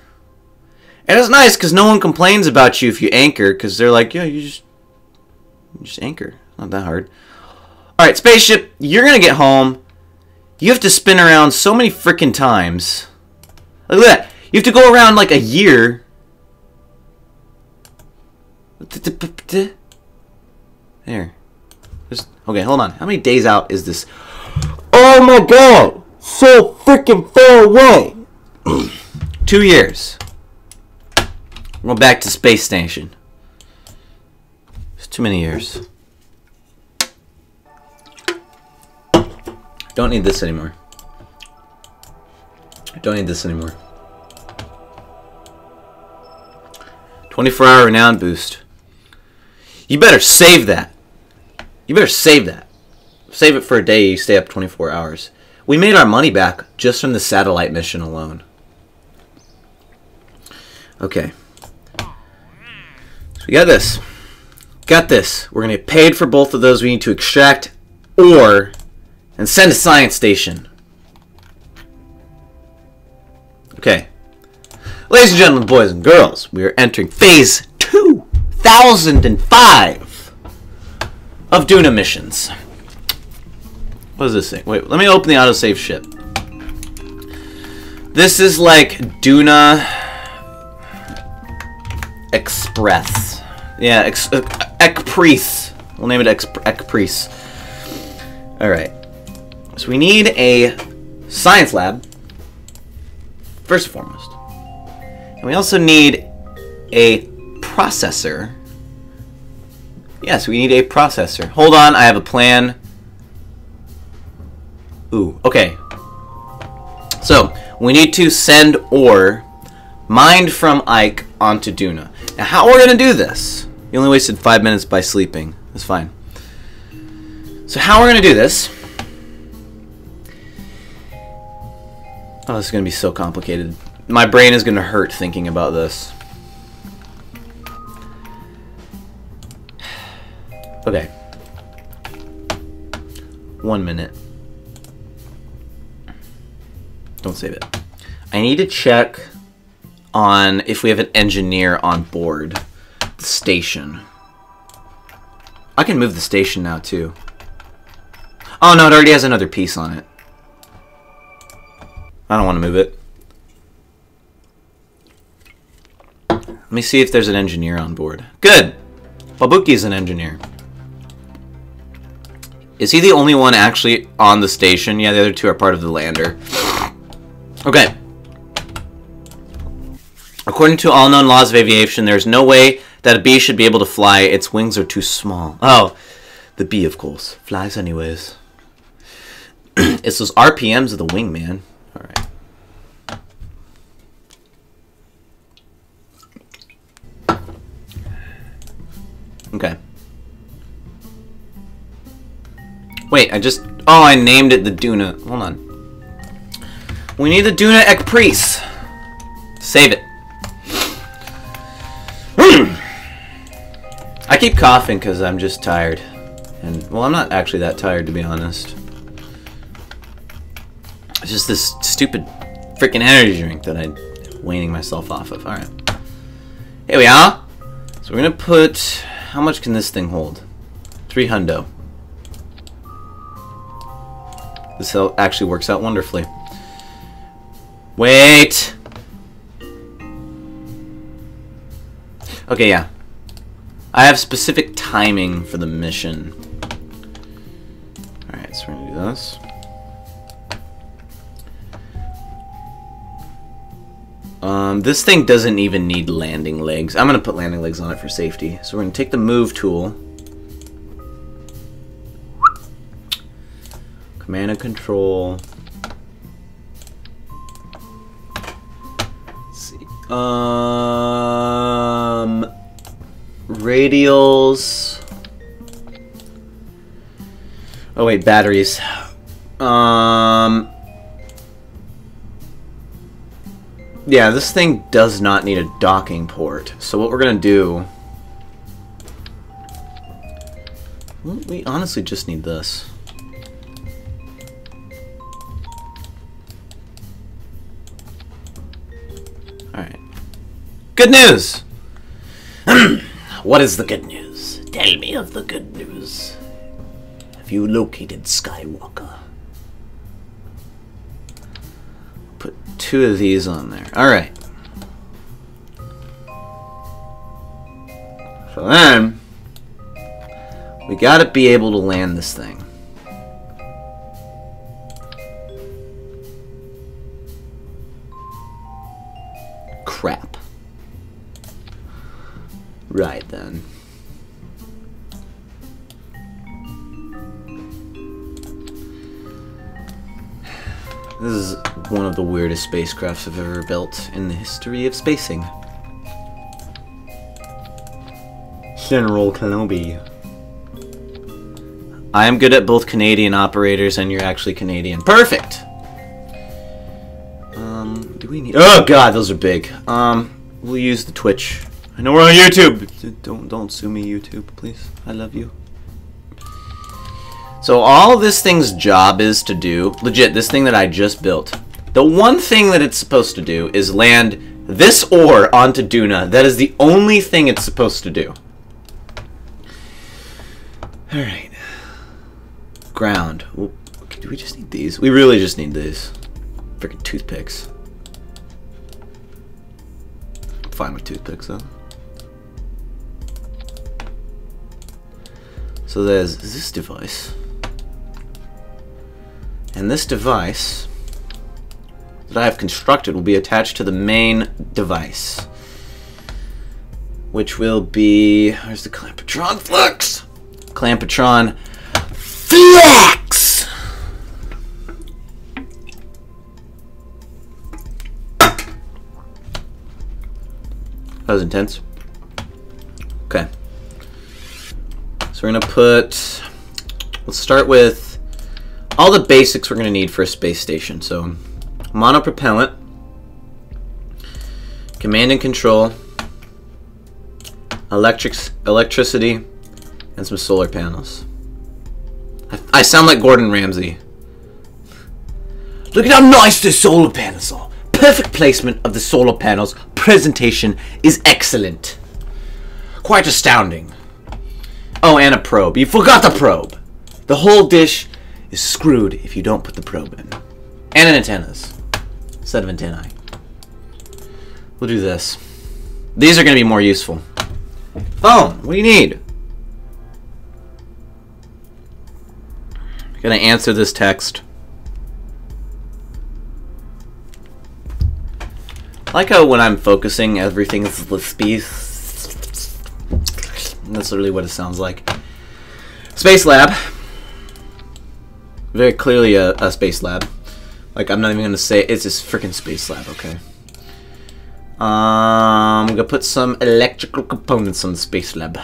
And it's nice because no one complains about you if you anchor, because they're like, yeah, you just anchor. Not that hard. Alright, spaceship, you're gonna get home. You have to spin around so many freaking times. Look at that. You have to go around like a year. There. Okay, hold on. How many days out is this? Oh my god! So freaking far away! 2 years. We're back to space station. It's too many years. Don't need this anymore. I don't need this anymore. 24-hour renown boost. You better save that. You better save that. Save it for a day, you stay up 24 hours. We made our money back just from the satellite mission alone. Okay. So we got this. Got this. We're going to get paid for both of those. We need to extract ore and send to science station. Okay. Ladies and gentlemen, boys and girls, we are entering phase 2005 of Duna missions. What is this thing? Wait, let me open the autosave ship. This is like Duna Express. Yeah, Ekpris. We'll name it Ekpris. Alright. So we need a science lab, first and foremost. And we also need a processor. Yes, we need a processor. Hold on, I have a plan. Ooh, okay. So, we need to send ore mined from Ike onto Duna. Now, how we're going to do this? You only wasted 5 minutes by sleeping. That's fine. So, how we're going to do this? Oh, this is going to be so complicated. My brain is going to hurt thinking about this. Okay. 1 minute. Don't save it. I need to check on if we have an engineer on board the station. I can move the station now too. Oh no, it already has another piece on it. I don't want to move it. Let me see if there's an engineer on board. Good! Babuki's an engineer. Is he the only one actually on the station? Yeah, the other two are part of the lander. Okay. According to all known laws of aviation, there's no way that a bee should be able to fly. Its wings are too small. Oh, The bee, of course, flies anyways. It's those RPMs of the wing, man. All right. Okay. Wait, I named it the Duna. Hold on. We need the Duna Ekpris. Save it. I keep coughing because I'm just tired. And, well, I'm not actually that tired, to be honest. It's just this stupid freaking energy drink that I'm weaning myself off of. Alright. Here we are. So we're going to put... How much can this thing hold? 3 hundo. This actually works out wonderfully. Wait! Okay, yeah. I have specific timing for the mission. Alright, so we're gonna do this. This thing doesn't even need landing legs. I'm gonna put landing legs on it for safety. So we're gonna take the move tool. Command and control. Let's see. Radials. Oh wait, batteries. Yeah, this thing does not need a docking port. So what we're gonna do... Well, we honestly just need this. Alright. Good news! What is the good news? Tell me of the good news. Have you located Skywalker? Put 2 of these on there. Alright. So then, we gotta be able to land this thing. Crap. Right then. This is one of the weirdest spacecrafts I've ever built in the history of spacing. General Kenobi. I am good at both Canadian operators, and you're actually Canadian. Perfect! Do we need... Oh god, those are big. We'll use the Twitch. I know we're on YouTube! Don't sue me, YouTube, please. I love you. So all this thing's job is to do, legit, this thing that I just built, the one thing that it's supposed to do is land this ore onto Duna. That is the only thing it's supposed to do. Alright. Ground. Ooh, okay, do we just need these? We really just need these. Freaking toothpicks. I'm fine with toothpicks, though. So there's this device. And this device that I have constructed will be attached to the main device, which will be... Where's the Clampatron Flex? Clampatron Flex! That was intense. Okay. So we're going to put... Let's start with all the basics we're going to need for a space station. So, monopropellant, command and control, electricity, and some solar panels. I sound like Gordon Ramsay. Look at how nice the solar panels are. Perfect placement of the solar panels. Presentation is excellent. Quite astounding. Oh, and a probe. You forgot the probe. The whole dish is screwed if you don't put the probe in. And an antennas. Set of antennae. We'll do this. These are going to be more useful. Phone. What do you need? Gonna answer this text. I like how when I'm focusing, everything is lispy. That's literally what it sounds like. Space lab. Very clearly a space lab. Like, I'm not even gonna say it's just freaking space lab, okay. I'm gonna put some electrical components on the space lab.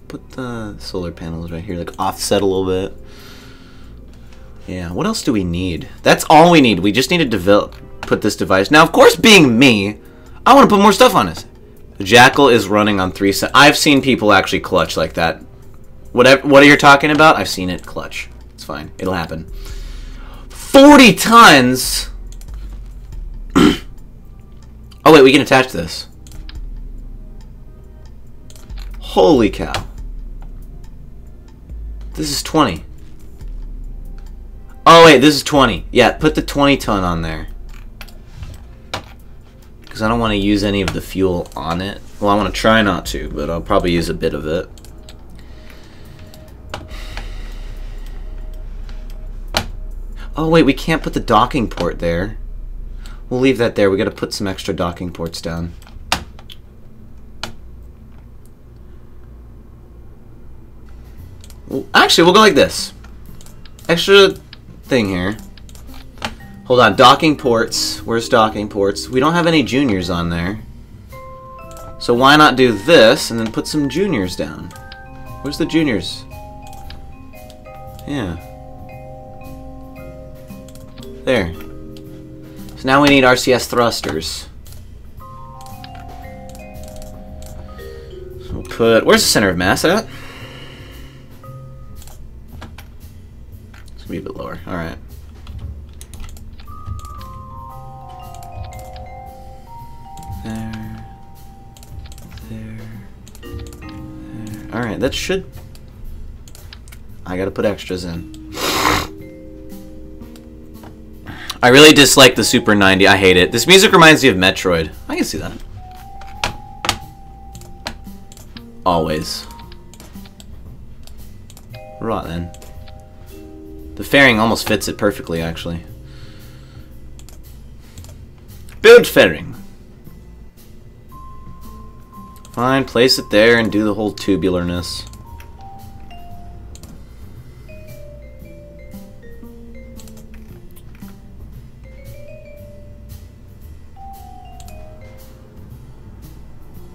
Put the solar panels right here, like offset a little bit. Yeah, what else do we need? That's all we need. We just need to put this device. Now, of course, being me, I want to put more stuff on it. The Jackal is running on 3 cents. I've seen people actually clutch like that. What you're talking about, I've seen it clutch. It's fine. It'll happen. 40 tons? Oh, wait, we can attach this. Holy cow. This is 20. Oh, wait, this is 20. Yeah, put the 20 ton on there. Because I don't want to use any of the fuel on it. Well, I want to try not to, but I'll probably use a bit of it. Oh, wait, we can't put the docking port there. We'll leave that there. We got to put some extra docking ports down. Well, actually, we'll go like this. Extra thing here. Hold on, docking ports. Where's docking ports? We don't have any juniors on there. So why not do this and then put some juniors down? Where's the juniors? Yeah. There. So now we need RCS thrusters. So we'll put... Where's the center of mass at? It's gonna be a bit lower. Alright. There. Alright, that should... I gotta put extras in. I really dislike the Super 90. I hate it. This music reminds me of Metroid. I can see that. Always. Right then. The fairing almost fits it perfectly, actually. Build fairing. Fine, place it there and do the whole tubularness.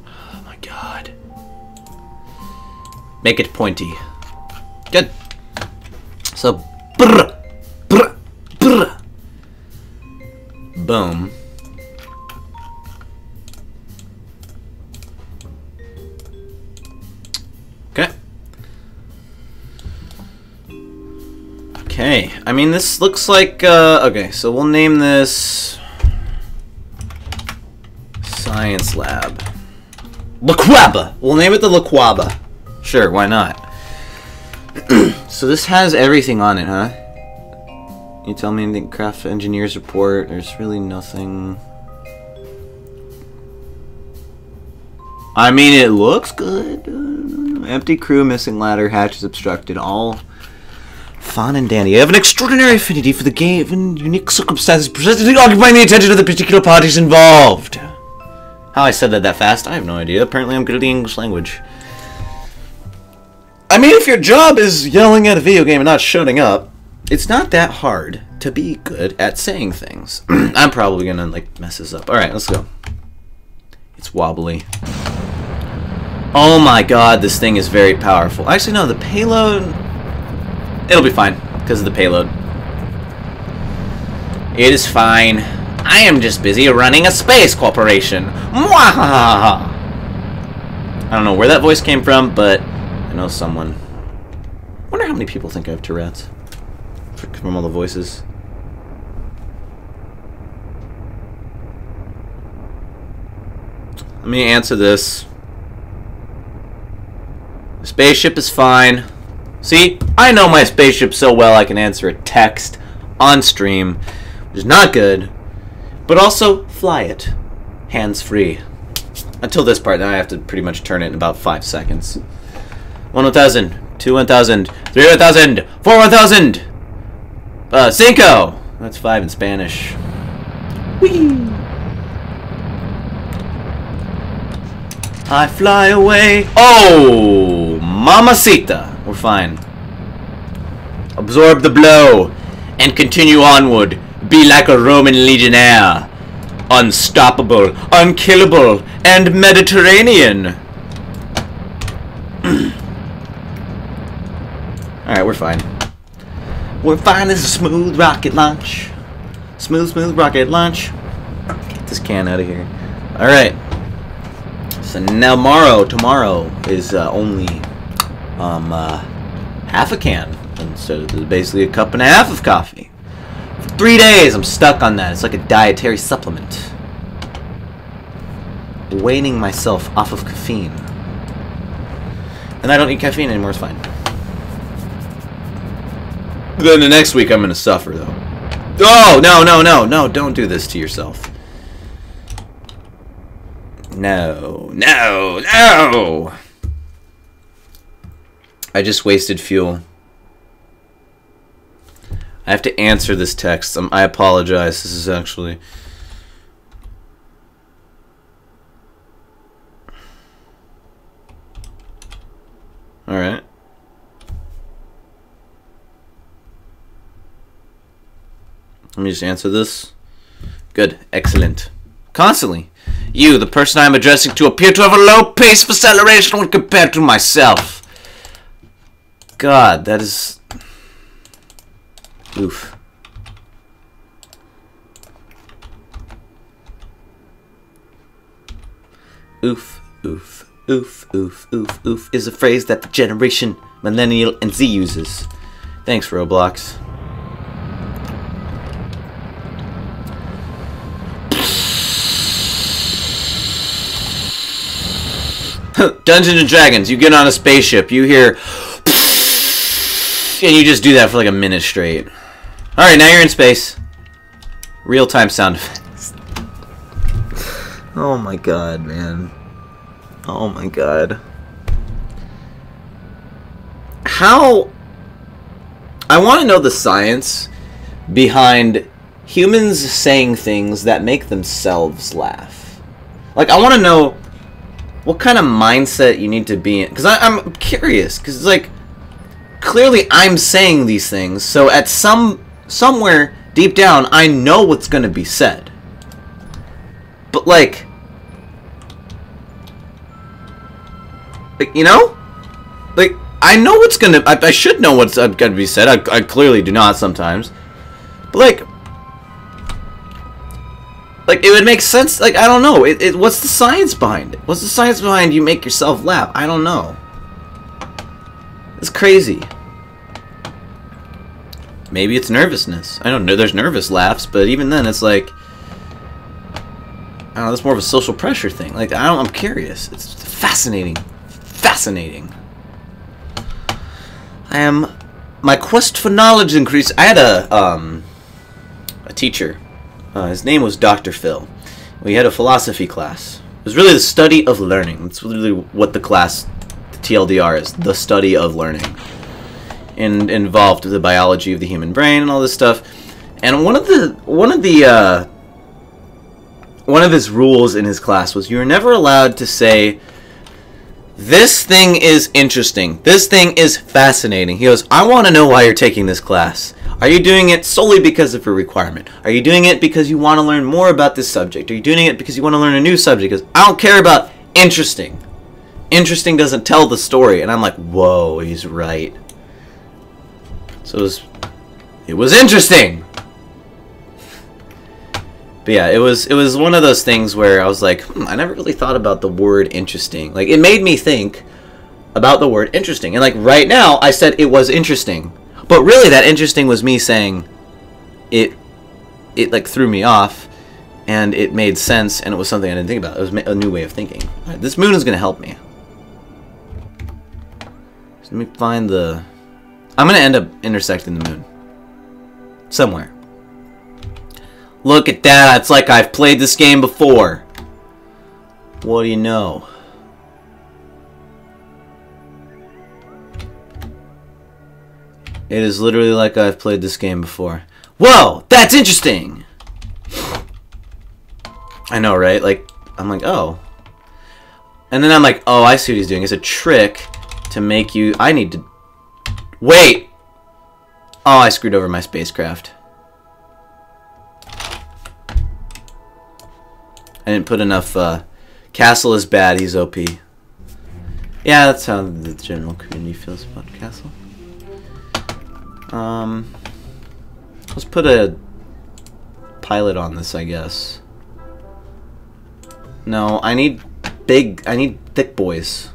Oh my god. Make it pointy. Good. So, brr, brr, brr. Boom. Okay. Okay. I mean, this looks like, okay, so we'll name this Science Lab. Laquaba! We'll name it the Laquaba. Sure, why not? So this has everything on it, huh? You tell me anything, craft engineer's report, there's really nothing. I mean, it looks good. Empty crew, missing ladder, hatches obstructed, all fun and dandy. You have an extraordinary affinity for the game and unique circumstances presented occupying the attention of the particular parties involved. How I said that fast, I have no idea. Apparently I'm good at the English language. I mean, if your job is yelling at a video game and not shutting up, it's not that hard to be good at saying things. I'm probably gonna, like, mess this up. Alright, let's go. It's wobbly. Oh my god, this thing is very powerful. Actually, no, the payload... It'll be fine, because of the payload. It is fine. I am just busy running a space corporation. Mwahaha! I don't know where that voice came from, but I know someone. I wonder how many people think I have Tourette's from all the voices. Let me answer this. The spaceship is fine. See, I know my spaceship so well I can answer a text on stream, which is not good, but also fly it, hands-free. Until this part, then I have to pretty much turn it in about 5 seconds. 1 1000, 2 1000, 3 1000, 4 1000, cinco. That's 5 in Spanish. Whee! I fly away. Oh Mamacita. We're fine. Absorb the blow and continue onward. Be like a Roman legionnaire. Unstoppable, unkillable, and Mediterranean. Alright, we're fine. We're fine as a smooth rocket launch. Smooth rocket launch. Get this can out of here. Alright. So now tomorrow is only half a can instead of basically a cup and a half of coffee. For 3 days I'm stuck on that. It's like a dietary supplement. Waning myself off of caffeine. And I don't need caffeine anymore, it's fine. Then the next week I'm gonna suffer though. Oh, no, don't do this to yourself. No. I just wasted fuel. I have to answer this text. I apologize. This is actually... Alright. Let me just answer this. Good. Excellent. Constantly. You, the person I am addressing to, appear to have a low pace of acceleration when compared to myself. God, that is... Oof. Oof, oof, oof, oof, oof, oof is a phrase that the generation Millennial and Z uses. Thanks, Roblox. Dungeons and Dragons, you get on a spaceship, you hear... And you just do that for like a minute straight. Alright, now you're in space. Real-time sound effects. Oh my god, man. Oh my god. How... I want to know the science behind humans saying things that make themselves laugh. Like, I want to know what kind of mindset you need to be in. Because I'm curious. Because it's like... Clearly, I'm saying these things, so at somewhere deep down, I know what's going to be said. But, like, you know? Like, I know what's going to... I should know what's going to be said. I clearly do not sometimes. But, like, it would make sense. Like, I don't know. What's the science behind it? What's the science behind you make yourself laugh? I don't know. It's crazy. Maybe it's nervousness. I don't know. There's nervous laughs, but even then, it's like, I don't know. That's more of a social pressure thing. Like, I'm curious. It's fascinating. Fascinating. My quest for knowledge increased. I had a teacher. His name was Dr. Phil. We had a philosophy class. It was really the study of learning. That's really what the class, the TLDR, is. The study of learning. And involved the biology of the human brain and all this stuff. And one of his rules in his class was you were never allowed to say, this thing is interesting. This thing is fascinating. He goes, I want to know why you're taking this class. Are you doing it solely because of a requirement? Are you doing it because you want to learn more about this subject? Are you doing it because you want to learn a new subject? Because I don't care about interesting. Interesting doesn't tell the story. And I'm like, whoa, he's right. So it was interesting. But yeah, it was one of those things where I was like, I never really thought about the word interesting. Like, it made me think about the word interesting. And like right now, I said it was interesting. But really that interesting was me saying it like threw me off and it made sense and it was something I didn't think about. It was a new way of thinking. All right, this moon is going to help me. So let me find the... I'm going to end up intersecting the moon. Somewhere. Look at that. It's like I've played this game before. What do you know? It is literally like I've played this game before. Whoa! That's interesting! I know, right? Like, I'm like, oh. And then I'm like, oh, I see what he's doing. It's a trick to make you... I need to... Wait! Oh, I screwed over my spacecraft. I didn't put enough... Castle is bad, he's OP. Yeah, that's how the general community feels about Castle. Let's put a pilot on this, I guess. No, I need thick boys.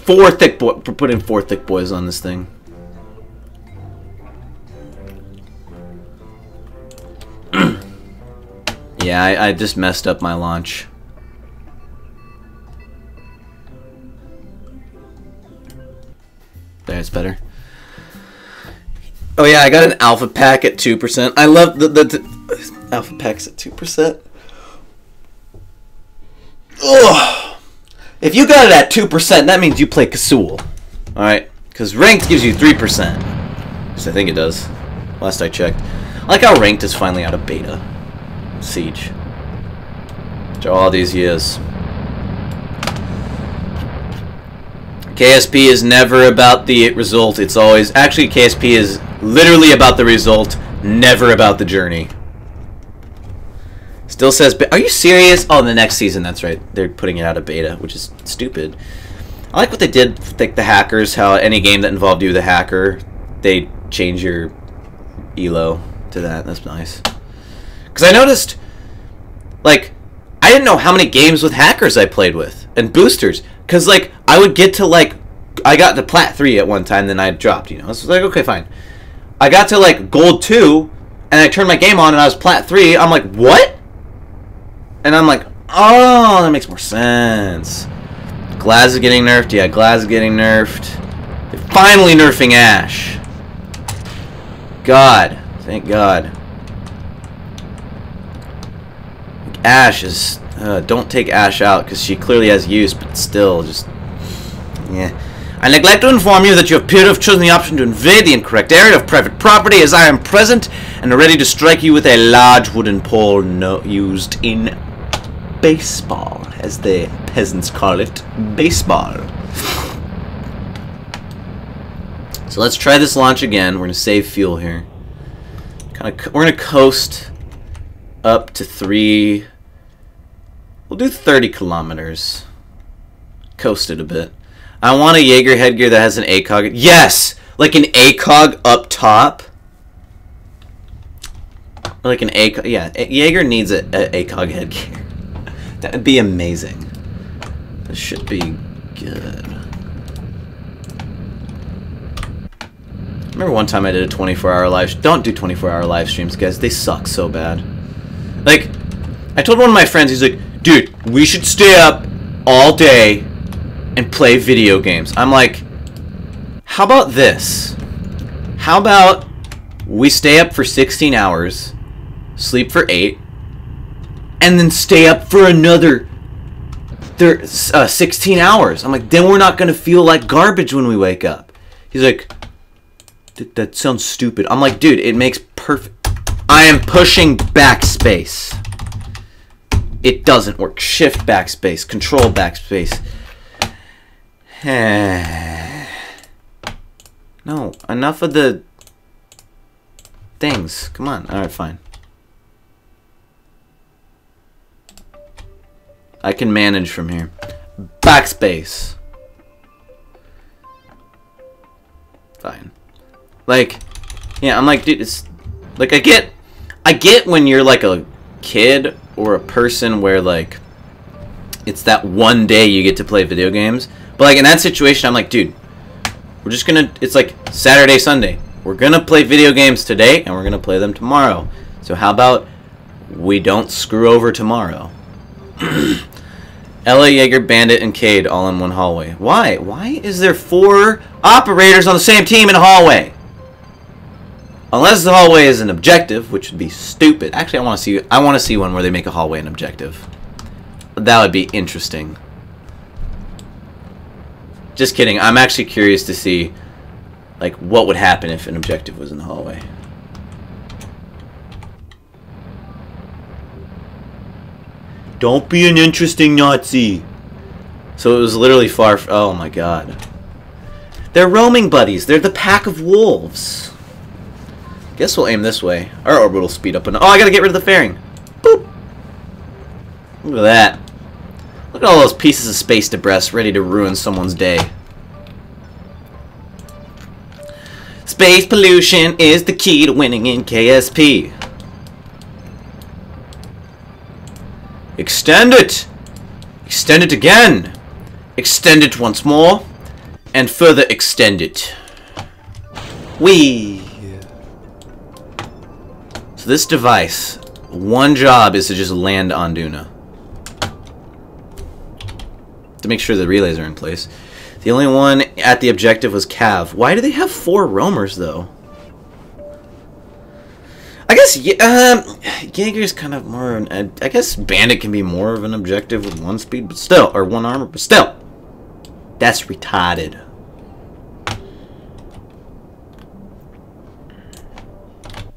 Put in 4 thick boys on this thing. Yeah, I just messed up my launch. There, it's better. Oh yeah, I got an alpha pack at 2%. I love the alpha packs at 2%. Ugh. If you got it at 2%, that means you play Kasul. Alright? Because ranked gives you 3%. At least I think it does. Last I checked. I like how ranked is finally out of beta. Siege. After all these years. KSP is never about the result. It's always... Actually, KSP is literally about the result, never about the journey. Still says... Are you serious? Oh, the next season, that's right. They're putting it out of beta, which is stupid. I like what they did with the hackers, how any game that involved you, the hacker, they change your elo to that. That's nice. Because I noticed, like, I didn't know how many games with hackers I played with. And boosters. Because, like, I would get to, like, I got to Plat 3 at one time, then I dropped, you know. So like, okay, fine. I got to, like, Gold 2, and I turned my game on, and I was Plat 3. I'm like, what? And I'm like, oh, that makes more sense. Glaz is getting nerfed. Yeah, Glaz is getting nerfed. They're finally nerfing Ash. God. Thank God. Ash is... don't take Ash out, because she clearly has use, but still, just... Yeah. I neglect to inform you that you appear to have chosen the option to invade the incorrect area of private property, as I am present and ready to strike you with a large wooden pole used in baseball, as the peasants call it. Baseball. So let's try this launch again. We're going to save fuel here. We're going to coast up to 3... We'll do 30 kilometers. Coast it a bit. I want a Jaeger headgear that has an ACOG. Yes! Like an ACOG up top. Like an ACOG. Yeah, Jaeger needs a ACOG headgear. That would be amazing. This should be good. Remember one time I did a 24-hour live... Don't do 24-hour live streams, guys. They suck so bad. Like, I told one of my friends, he's like, dude, we should stay up all day and play video games. I'm like, how about this? How about we stay up for 16 hours, sleep for 8, and then stay up for another 16 hours? I'm like, then we're not going to feel like garbage when we wake up. He's like, that sounds stupid. I'm like, dude, it makes perfect... I am pushing backspace. It doesn't work. Shift backspace. Control backspace. No, enough of the things. Come on. Alright, fine. I can manage from here. Backspace. Fine. Like, yeah, I'm like, dude, it's like I get when you're like a kid or a person where like it's that one day you get to play video games. But like in that situation, I'm like, dude, we're just gonna, it's like Saturday, Sunday. We're gonna play video games today and we're gonna play them tomorrow. So how about we don't screw over tomorrow? LA Jaeger, Bandit, and Cade all in one hallway. Why? Why is there 4 operators on the same team in a hallway? Unless the hallway is an objective, which would be stupid. Actually, I want to see one where they make a hallway an objective. That would be interesting. Just kidding. I'm actually curious to see like what would happen if an objective was in the hallway. Don't be an interesting Nazi. So it was literally far. Oh my god. They're roaming buddies. They're the pack of wolves. Guess we'll aim this way. Our orbit will speed up. Oh, I gotta get rid of the fairing. Boop. Look at that. Look at all those pieces of space debris ready to ruin someone's day. Space pollution is the key to winning in KSP. Extend it! Extend it again! Extend it once more, and further extend it. Whee! So this device, one job is to just land on Duna. To make sure the relays are in place. The only one at the objective was Cav. Why do they have 4 roamers, though? I guess Jaeger's kind of more of an... I guess Bandit can be more of an objective with 1 speed, but still, or 1 armor, but still. That's retarded.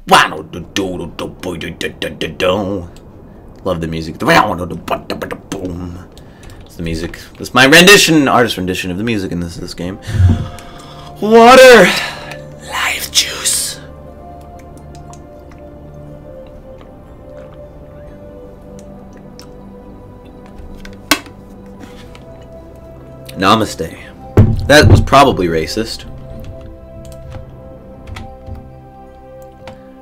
Love the music. It's the music. It's my rendition, artist rendition of the music in this game. Water! Life juice! Namaste. That was probably racist.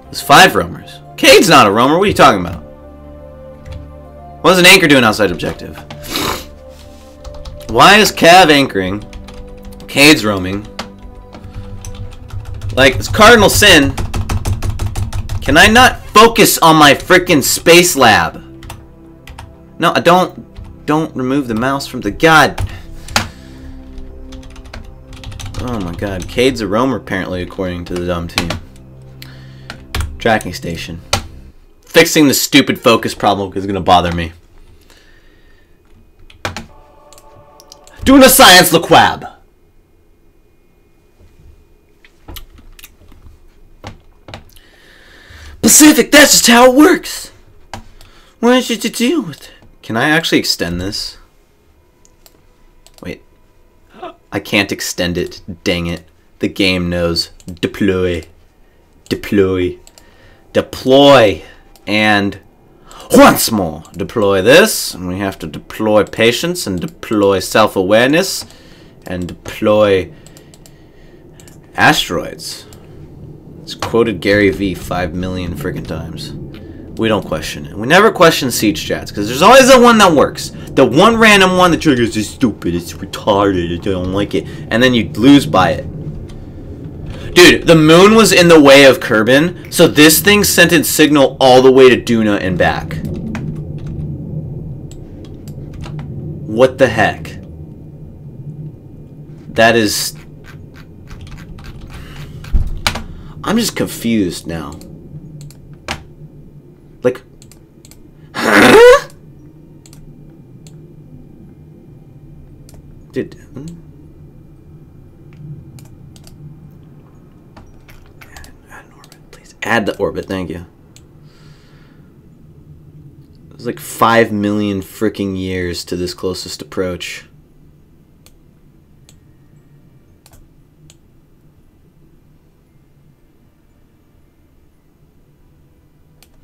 There's 5 roamers. Cade's not a roamer. What are you talking about? What's an anchor doing outside objective? Why is Cav anchoring? Cade's roaming. Like, it's cardinal sin. Can I not focus on my frickin' space lab? No, I don't remove the mouse from the... God. Oh my god. Cade's a roamer, apparently, according to the dumb team. Tracking station. Fixing the stupid focus problem is going to bother me. Doing a science LeQuab. Pacific, that's just how it works. Why should you deal with it? Can I actually extend this? Wait. I can't extend it. Dang it. The game knows. Deploy. Deploy. Deploy. And once more. Deploy this. And we have to deploy patience and deploy self-awareness. And deploy asteroids. It's quoted Gary V 5 million friggin' times. We don't question it. We never question siege chats because there's always the one that works. The one random one that triggers is stupid, it's retarded, I don't like it. And then you lose by it. Dude, the moon was in the way of Kerbin, so this thing sent its signal all the way to Duna and back. What the heck? That is... I'm just confused now. Like... Huh? Dude... Add an orbit, please. Add the orbit, thank you. It's like 5 million freaking years to this closest approach.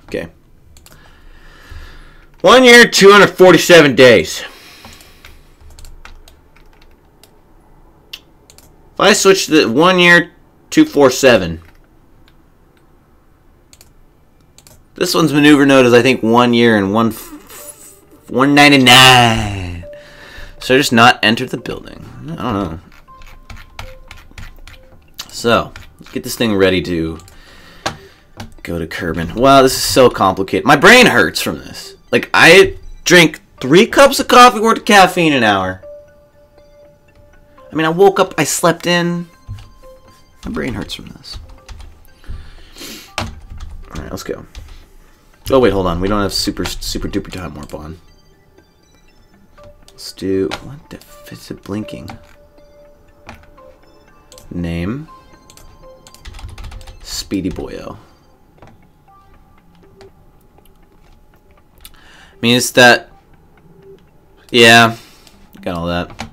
Okay. 1 year, 247 days. If I switch to 1 year, 247. This one's maneuver node is, I think, 1 year and 199. So just not enter the building. I don't know. So, let's get this thing ready to go to Kerbin. Wow, this is so complicated. My brain hurts from this. Like, I drink 3 cups of coffee worth of caffeine an hour. I mean, I woke up, I slept in. My brain hurts from this. Alright, let's go. Oh, wait, hold on. We don't have super duper time warp on. Let's do... What the f is it blinking? Name. Speedy Boyo. Means that... Yeah. got all that.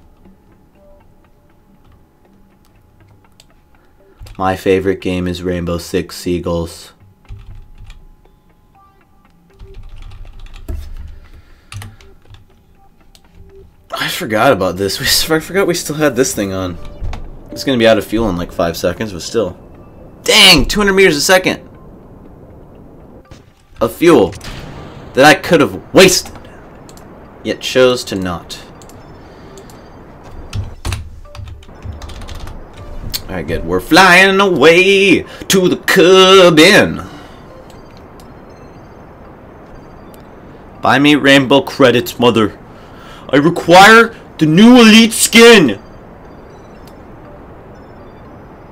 My favorite game is Rainbow Six Seagulls. I forgot about this. I forgot we still had this thing on. It's gonna be out of fuel in like 5 seconds, but still. Dang! 200 meters a second of fuel that I could have wasted, yet chose to not. Alright, good. We're flying away to the cabin. Buy me rainbow credits, mother. I require the new elite skin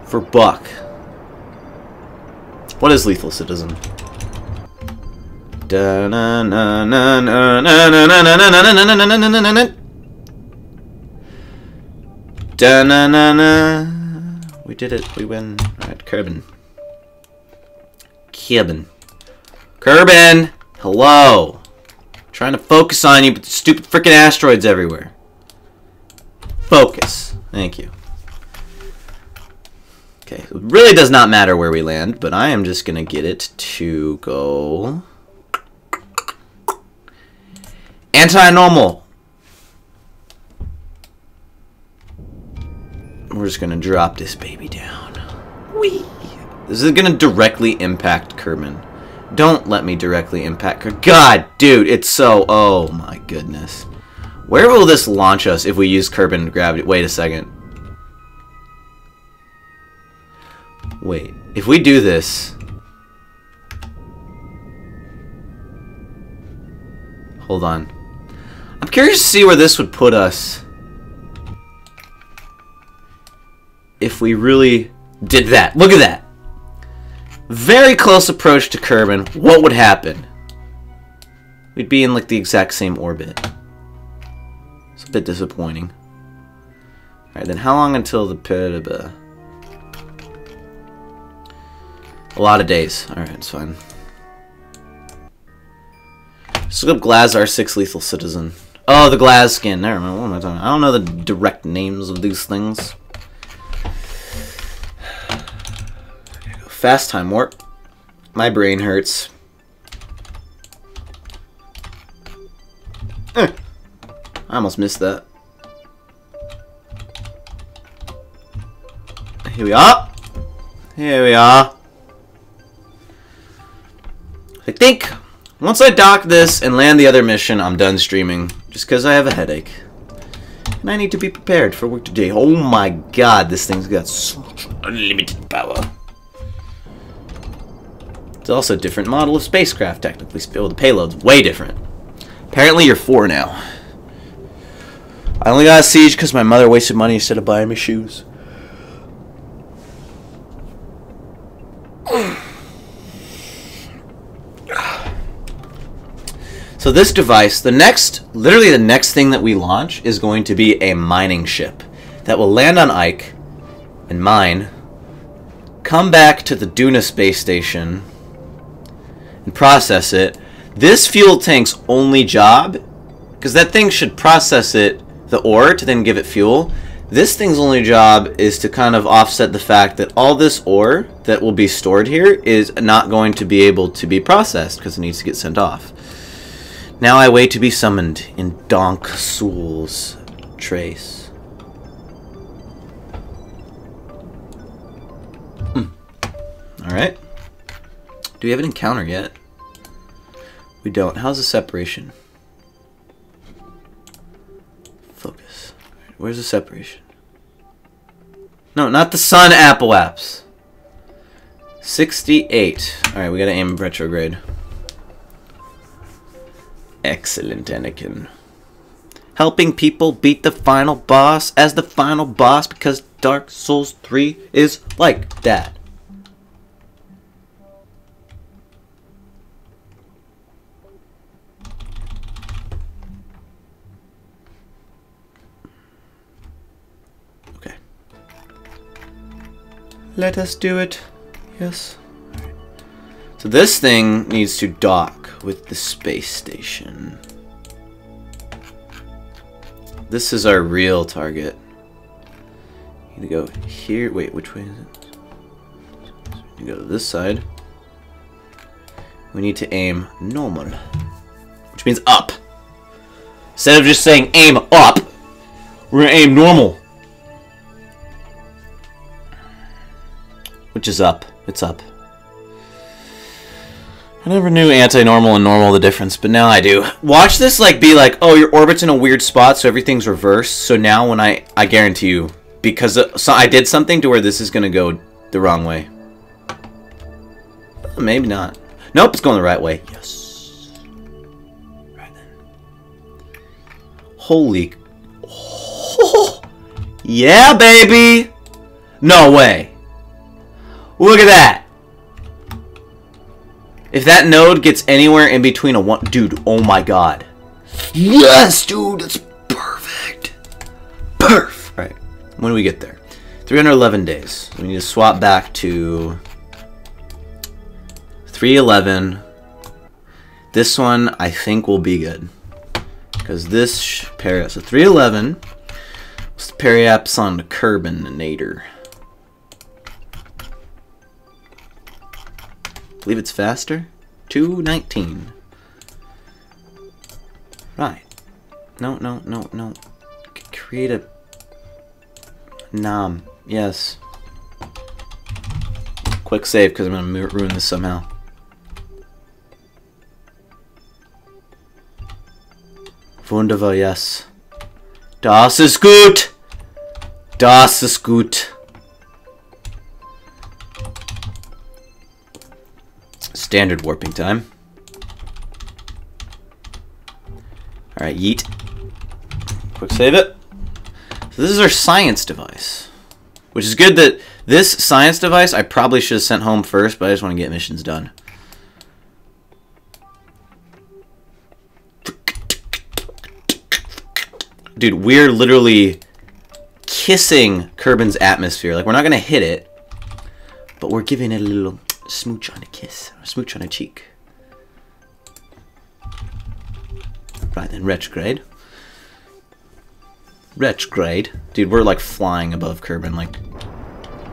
for Buck. What is Lethal Citizen? We did it. We win. Alright, Kerbin. Kerbin! Hello! Trying to focus on you, but the stupid freaking asteroids everywhere. Focus. Thank you. Okay, it really does not matter where we land, but I am just gonna get it to go anti-normal. We're just gonna drop this baby down. Whee! This is gonna directly impact Kerbin. Don't let me directly impact her. God, dude, it's so... Oh, my goodness. Where will this launch us if we use Kerbin gravity? Wait a second. Wait. If we do this... Hold on. I'm curious to see where this would put us if we really did that. Look at that. Very close approach to Kerbin. What would happen? We'd be in like the exact same orbit. It's a bit disappointing. Alright, then how long until the... A lot of days. Alright, it's fine. Let's look up Glaz R6 Lethal Citizen. Oh, the Glaz skin. Never mind. What am I talking about? I don't know the direct names of these things. Fast time warp. My brain hurts. I almost missed that. Here we are. Here we are. I think once I dock this and land the other mission, I'm done streaming. Just because I have a headache. And I need to be prepared for work today. Oh my god, this thing's got so much unlimited power. It's also a different model of spacecraft, technically. The payload's way different. Apparently you're 4 now. I only got a siege because my mother wasted money instead of buying me shoes. So this device, literally the next thing that we launch is going to be a mining ship that will land on Ike and mine, come back to the Duna Space Station, and process it. This fuel tank's only job, because that thing should process it, the ore, to then give it fuel. This thing's only job is to kind of offset the fact that all this ore that will be stored here is not going to be able to be processed because it needs to get sent off. Now I wait to be summoned in Donk Soul's trace. Alright. Do we have an encounter yet? We don't. How's the separation? Focus. Where's the separation? No, not the sun, Apple Apps. 68. Alright, we gotta aim retrograde. Excellent, Anakin. Helping people beat the final boss as the final boss because Dark Souls 3 is like that. Okay. Let us do it. Yes. So this thing needs to dock with the space station. This is our real target. You need to go here. Wait, which way is it? You go to this side. We need to aim normal, which means up. Instead of just saying aim up, we're gonna aim normal, which is up. It's up. I never knew anti-normal and normal the difference, but now I do. Watch this like be like, oh, your orbit's in a weird spot, so everything's reversed. So now when I guarantee you, because so I did something to where this is gonna go the wrong way. Maybe not. Nope, it's going the right way. Yes. Right then. Holy. Oh, yeah, baby. No way. Look at that. If that node gets anywhere in between a one... Dude, oh my god. Yes, dude. That's perfect. Perf. Alright. When do we get there? 311 days. We need to swap back to 311. This one, I think, will be good. Because this... So 311. What's the periaps on the Kerbinator? I believe it's faster. 219. Right. No. Create a... Nom. Yes. Quick save, because I'm going to ruin this somehow. Wunderbar, yes. Das ist gut! Das ist gut. Standard warping time. Alright, yeet. Quick save it. So this is our science device. Which is good that this science device I probably should have sent home first, but I just want to get missions done. Dude, we're literally kissing Kerbin's atmosphere. Like, we're not going to hit it, but we're giving it a little smooch on a kiss, or smooch on a cheek. Right then, retrograde. Retrograde. Dude, we're like flying above Kerbin. Like,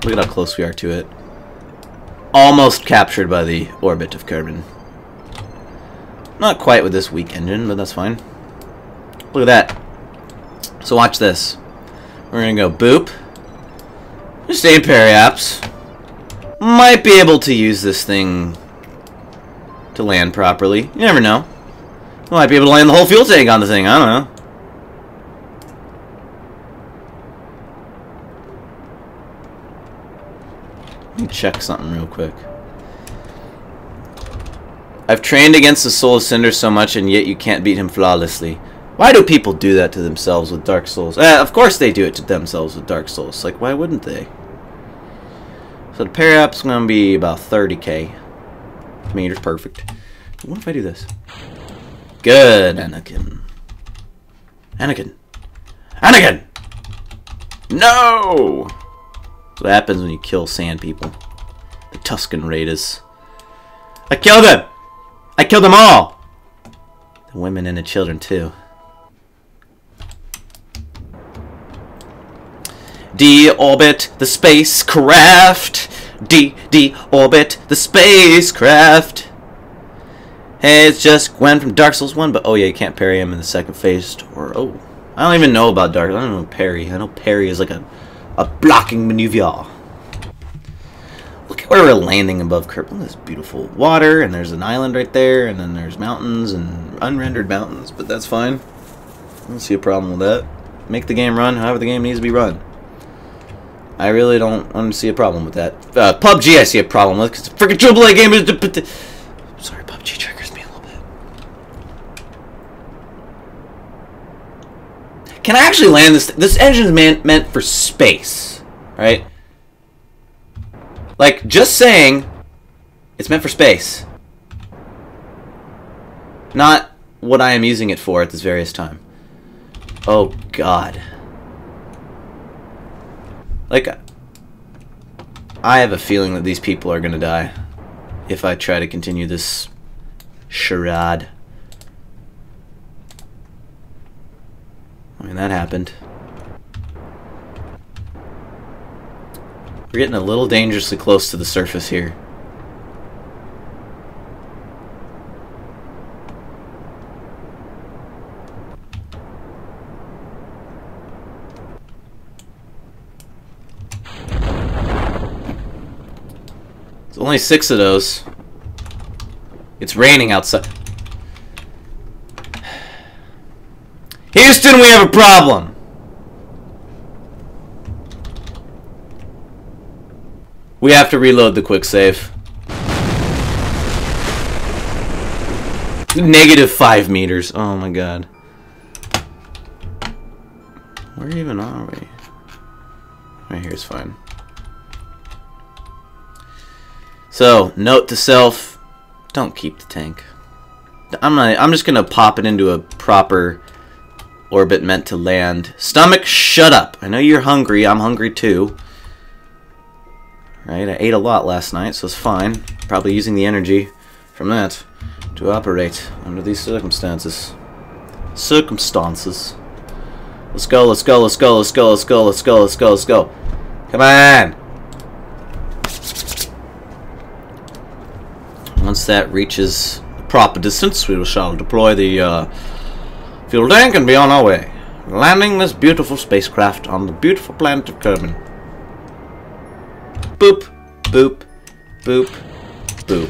look at how close we are to it. Almost captured by the orbit of Kerbin. Not quite with this weak engine, but that's fine. Look at that. So watch this. We're gonna go boop. Just aim periaps. Might be able to use this thing to land properly. You never know. Might be able to land the whole fuel tank on the thing. I don't know. Let me check something real quick. I've trained against the Soul of Cinder so much, and yet you can't beat him flawlessly. Why do people do that to themselves with Dark Souls? Of course they do it to themselves with Dark Souls. Like, why wouldn't they? So the periap's going to be about 30k meters. Perfect. What if I do this? Good, Anakin. Anakin. Anakin! No! That's what happens when you kill sand people. The Tuscan Raiders. I killed them! I killed them all! The women and the children, too. De-orbit the spacecraft. De-orbit the spacecraft. Hey, it's just Gwen from Dark Souls 1, but oh yeah, you can't parry him in the second phase. Or oh, I don't even know about Dark. I don't know parry. I know parry is like a blocking maneuver. Look at where we're landing above Kerbin. There's beautiful water, and there's an island right there, and then there's mountains and unrendered mountains, but that's fine. I don't see a problem with that. Make the game run however the game needs to be run. I really don't see a problem with that. PUBG I see a problem with, because the freaking AAA game is... Sorry, PUBG triggers me a little bit. Can I actually land this? This engine is meant for space, right? Like, just saying, it's meant for space. Not what I am using it for at this various time. Oh, God. Like, I have a feeling that these people are gonna die if I try to continue this charade. mean, that happened. We're getting a little dangerously close to the surface here. There's only 6 of those. It's raining outside. Houston, we have a problem! We have to reload the quick save. -5 meters. Oh my god. Where even are we? Right here's fine. So, note to self, don't keep the tank. I'm just gonna pop it into a proper orbit meant to land. Stomach, shut up. I know you're hungry. I'm hungry too. Right, I ate a lot last night, so it's fine. Probably using the energy from that to operate under these circumstances. Let's go, let's go, let's go, let's go, let's go, let's go, let's go, let's go. Come on! Once that reaches the proper distance, we shall deploy the fuel tank and be on our way. Landing this beautiful spacecraft on the beautiful planet of Kerbin. Boop, boop, boop, boop.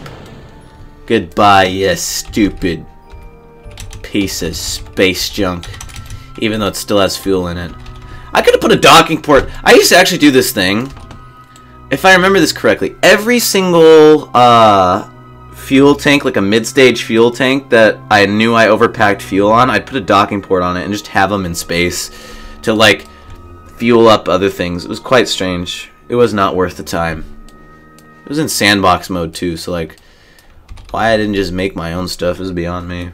Goodbye, you stupid piece of space junk. Even though it still has fuel in it. I could have put a docking port. I used to actually do this thing. If I remember this correctly, every single fuel tank, like a mid-stage fuel tank that I knew I overpacked fuel on, I'd put a docking port on it and just have them in space to, like, fuel up other things. It was quite strange. It was not worth the time. It was in sandbox mode too, so like, why I didn't just make my own stuff is beyond me.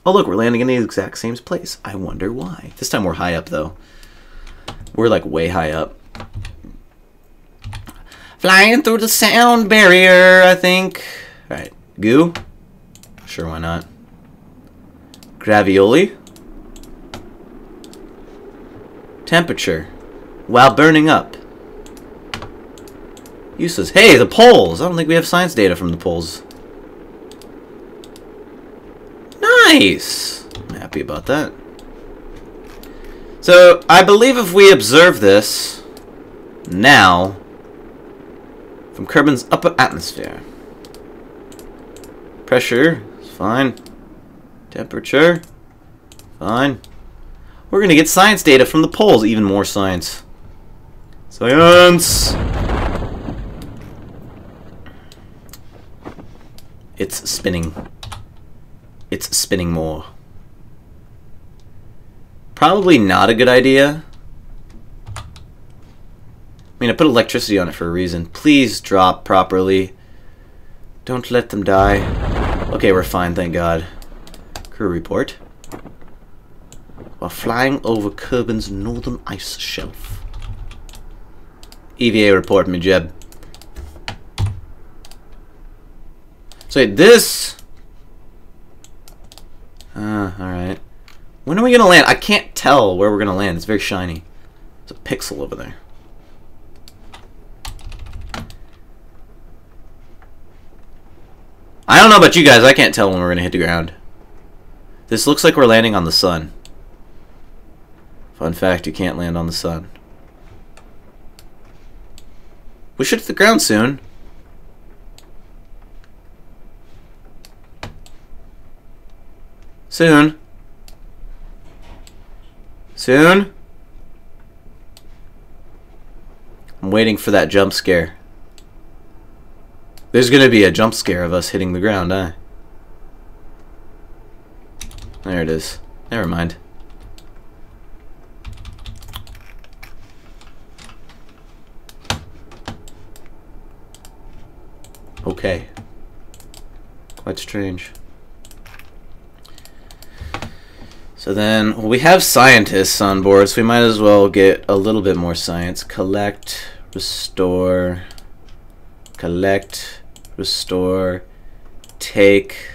Oh look, we're landing in the exact same place. I wonder why. This time we're high up though. We're like way high up. Flying through the sound barrier, I think. Alright, goo? Sure, why not? Gravioli? Temperature. While burning up. Useless. Hey, the poles! I don't think we have science data from the poles. Nice! I'm happy about that. So, I believe if we observe this now from Kerbin's upper atmosphere. Pressure is fine. Temperature, fine. We're gonna get science data from the poles. Even more science. Science! It's spinning. It's spinning more. Probably not a good idea. I mean, I put electricity on it for a reason. Please drop properly. Don't let them die. Okay, we're fine, thank God. Crew report. While flying over Kerbin's northern ice shelf. EVA report, me Jeb. So this... alright. When are we gonna land? I can't tell where we're gonna land. It's very shiny. There's a pixel over there. I don't know about you guys. I can't tell when we're gonna hit the ground. This looks like we're landing on the sun. Fun fact, you can't land on the sun. We should hit the ground soon. Soon. Soon. I'm waiting for that jump scare. There's gonna be a jump scare of us hitting the ground, huh? There it is. Never mind. Okay. Quite strange. So then, we have scientists on board, so we might as well get a little bit more science. Collect, restore, take,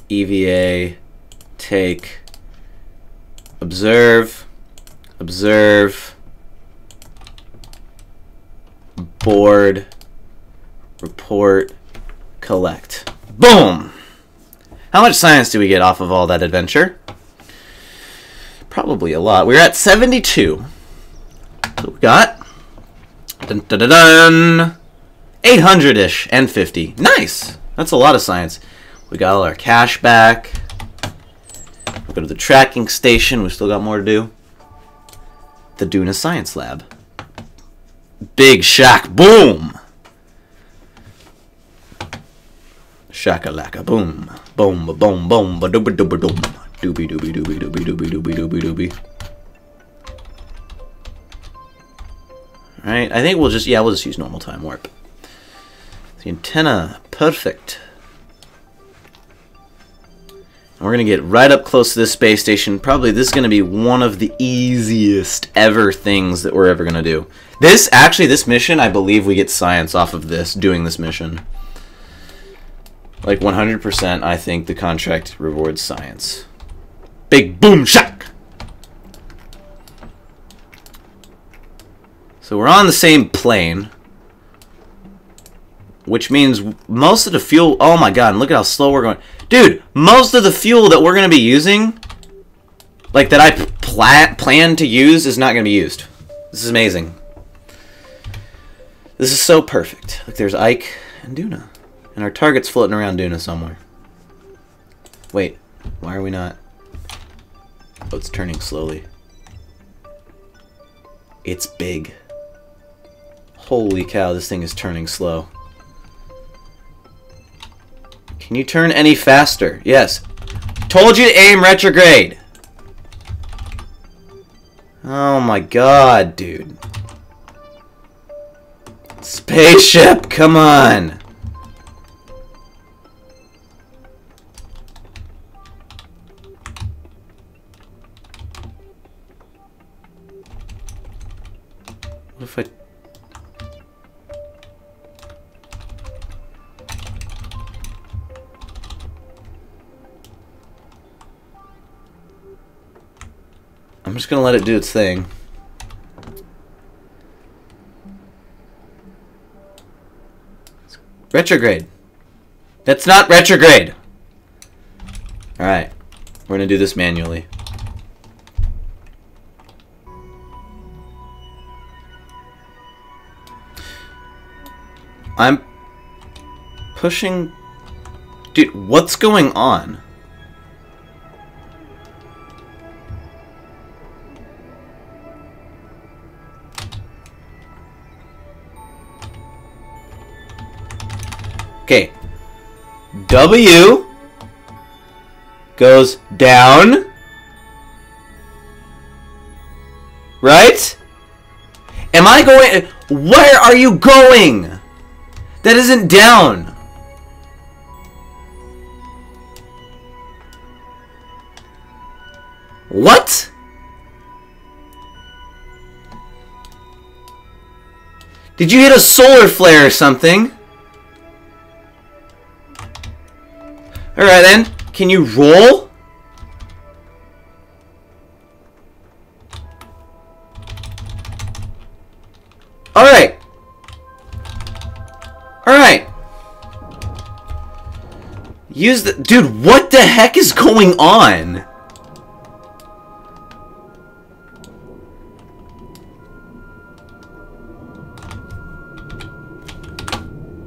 EVA, take, Observe. Observe. Board. Report. Collect. Boom! How much science do we get off of all that adventure? Probably a lot. We're at 72. So we got... Dun, dun, dun, dun, 800-ish and 50. Nice! That's a lot of science. We got all our cash back. We'll go to the tracking station. We've still got more to do. The Duna Science Lab. Big shack. Boom! Shakalaka. Boom. Boom. Boom. Boom. Ba-dooba dooba doom. Doobie doobie doobie doobie doobie doobie doobie doobie. Alright, I think we'll just use normal time warp. The antenna. Perfect. And we're going to get right up close to this space station. Probably this is going to be one of the easiest ever things that we're ever going to do. This mission, I believe we get science off of this, doing this mission. Like 100%, I think the contract rewards science. Big boom shack! So we're on the same plane. Which means most of the fuel... Oh my god, look at how slow we're going. Dude, most of the fuel that we're going to be using, like that I plan to use, is not going to be used. This is amazing. This is so perfect. Look, there's Ike and Duna. And our target's floating around Duna somewhere. Wait, why are we not... Oh, it's turning slowly. It's big. Holy cow, this thing is turning slow. Can you turn any faster? Yes. Told you to aim retrograde. Oh my god, dude. Spaceship, come on. What if I... I'm just gonna let it do its thing. Retrograde. That's not retrograde. Alright. We're gonna do this manually. I'm pushing... Dude, what's going on? Okay. W goes down. Right? Am I going... Where are you going? That isn't down. What? Did you hit a solar flare or something? Alright then, can you roll? Alright. Alright. Use the... Dude, what the heck is going on?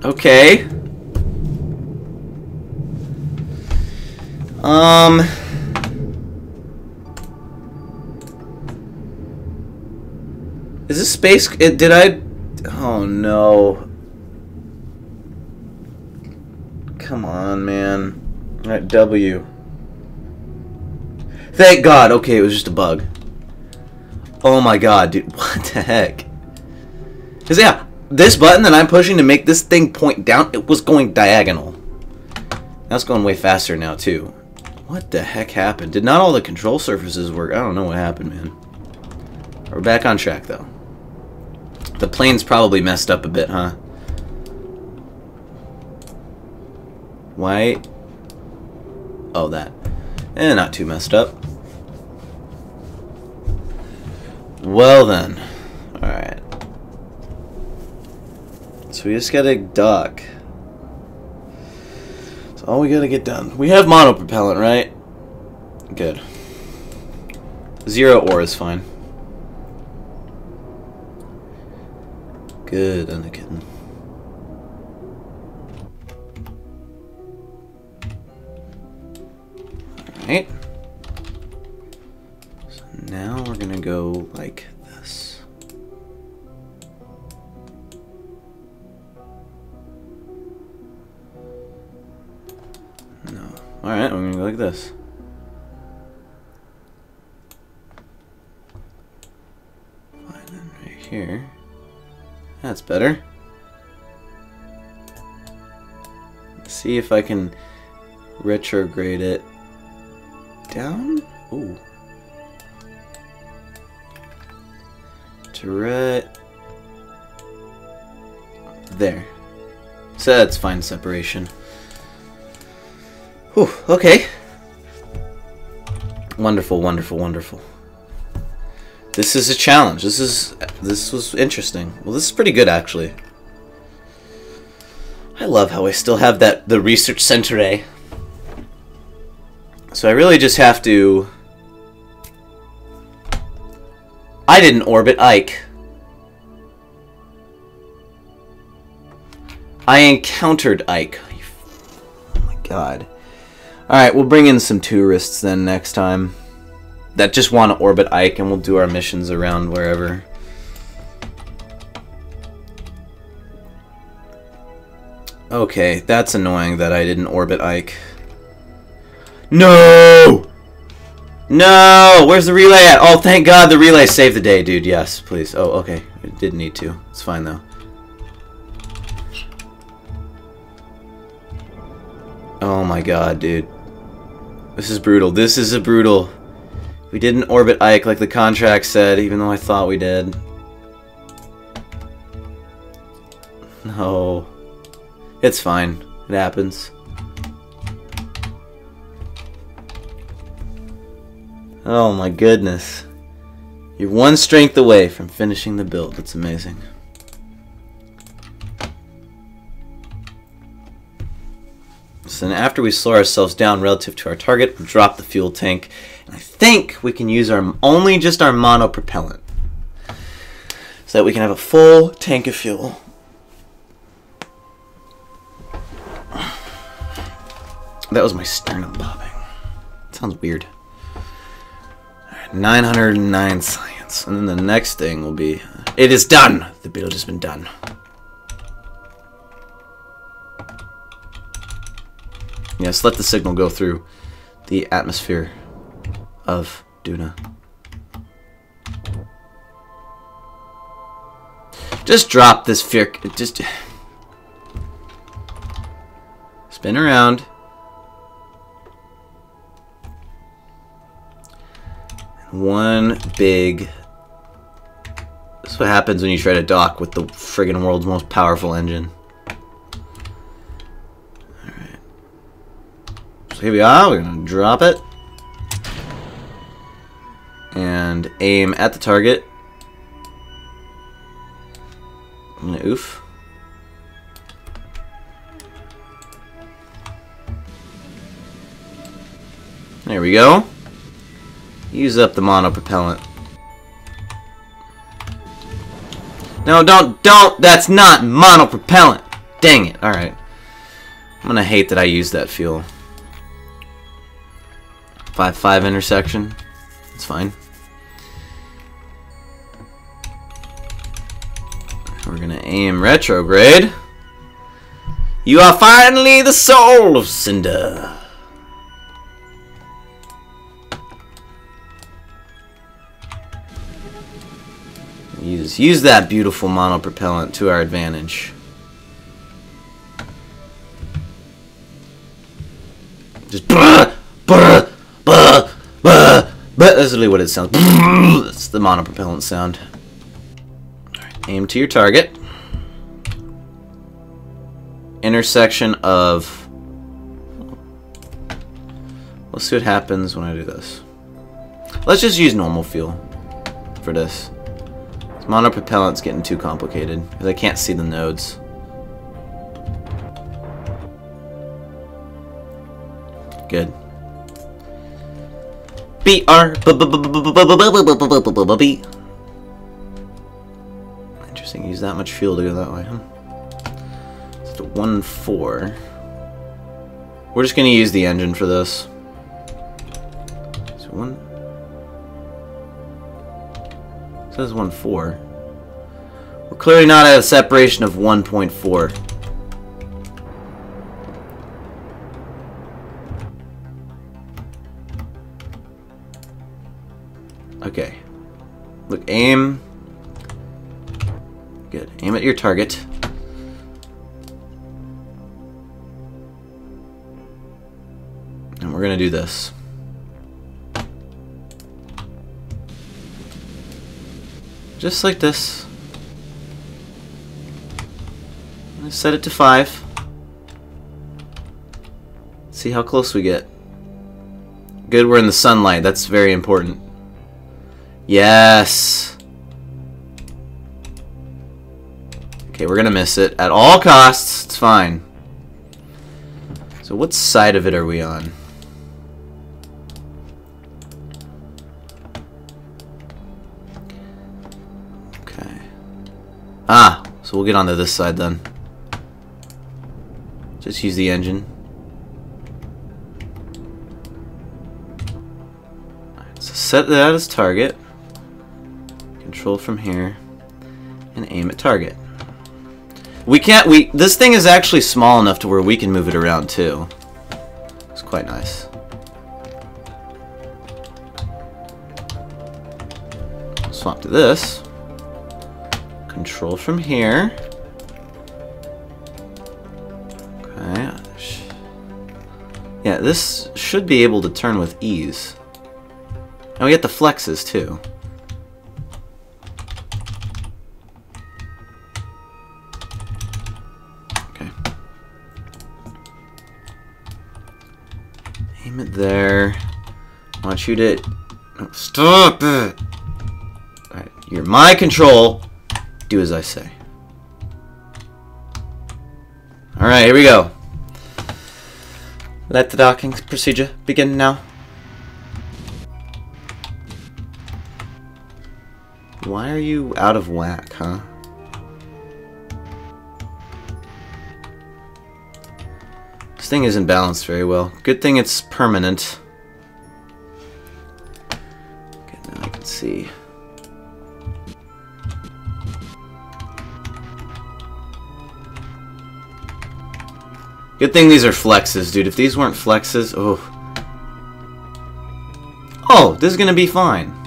Okay. Is this space... Did I... Oh, no. Come on, man. Alright, W. Thank God. Okay, it was just a bug. Oh my god, dude. What the heck? Because, yeah, this button that I'm pushing to make this thing point down, it was going diagonal. Now it's going way faster now, too. What the heck happened? Did not all the control surfaces work? I don't know what happened, man. We're back on track, though. The plane's probably messed up a bit, huh? Why? Oh, that. Not too messed up. Well then. Alright. So we just gotta dock. That's all we gotta get done. We have monopropellant, right? Good. 0 ore is fine. Good, and a kitten. Alright. So now we're gonna go like this. No. Alright, we're gonna go like this. Fine, then right here. That's better. Let's see if I can retrograde it down. Ooh. There. So that's fine separation. Whew, okay. Wonderful, wonderful, wonderful. This is a challenge. This was interesting. Well, this is pretty good actually. I love how I still have the research center A. So I really just have to... I didn't orbit Ike. I encountered Ike. Oh my god. Alright, we'll bring in some tourists then next time that just want to orbit Ike, and we'll do our missions around wherever. Okay, that's annoying that I didn't orbit Ike. No! No! Where's the relay at? Oh, thank God the relay saved the day, dude. Yes, please. Oh, okay. It didn't need to. It's fine, though. Oh my god, dude. This is brutal. This is a brutal... We didn't orbit Ike like the contract said, even though I thought we did. No. It's fine. It happens. Oh my goodness. You're one strength away from finishing the build. That's amazing. So then after we slow ourselves down relative to our target, we'll drop the fuel tank. And I think we can use only just our monopropellant. So that we can have a full tank of fuel. That was my sternum bobbing. Sounds weird. Alright, 909 science. And then the next thing will be... It is done! The build has been done. Yes, let the signal go through the atmosphere of Duna. Just drop this fear... Just... Spin around. One big... This is what happens when you try to dock with the friggin' world's most powerful engine. Alright. So here we are. We're gonna drop it. And aim at the target. And oof. There we go. Use up the monopropellant. No, don't, that's not monopropellant. Dang it. Alright. I'm gonna hate that I used that fuel. 5-5 intersection. It's fine. We're gonna aim retrograde. You are finally the soul of Cinder. Use that beautiful monopropellant to our advantage. Just that's literally what it sounds. That's the monopropellant sound. Alright, aim to your target. Intersection of... Let's see what happens when I do this. Let's just use normal fuel. for this. This monopropellant's getting too complicated because I can't see the nodes. Good. BR. Interesting. Use that much fuel to go that way, huh? It's a 1-4. We're just gonna use the engine for this. So one. It says 1-4. We're clearly not at a separation of 1.4. Okay. Look, aim. Good. Aim at your target. And we're gonna do this. Just like this. Let's set it to 5. See how close we get. Good, we're in the sunlight. That's very important. Yes. Okay, we're gonna miss it at all costs. It's fine. So what side of it are we on? Okay. Ah, so we'll get onto this side then. Just use the engine. Alright, so set that as target. Control from here and aim at target. This thing is actually small enough to where we can move it around too. It's quite nice. Swap to this. Control from here. Okay. Yeah, this should be able to turn with ease. And we get the flexes too. Aim it there. I want you to... Oh, stop it! Alright, you're my control. Do as I say. Alright, here we go. Let the docking procedure begin now. Why are you out of whack, huh? This thing isn't balanced very well. Good thing it's permanent. Okay, now I can see. Good thing these are flexes, dude. If these weren't flexes, oh. Oh, this is gonna be fine.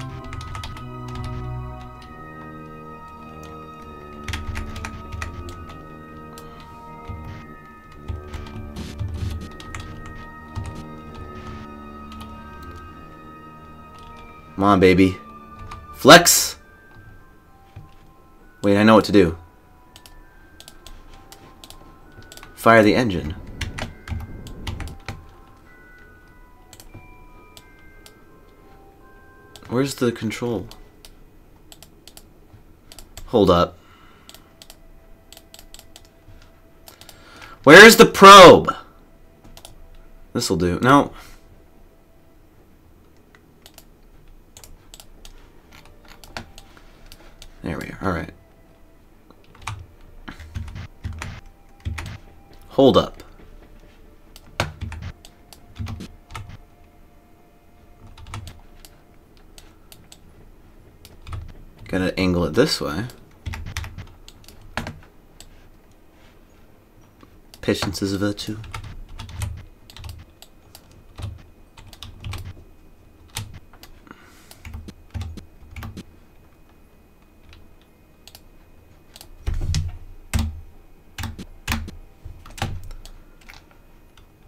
Come on, baby. Flex! Wait, I know what to do. Fire the engine. Where's the control? Hold up. Where's the probe? This'll do. No. There we are. Alright. Hold up. Gotta angle it this way. Patience is a virtue.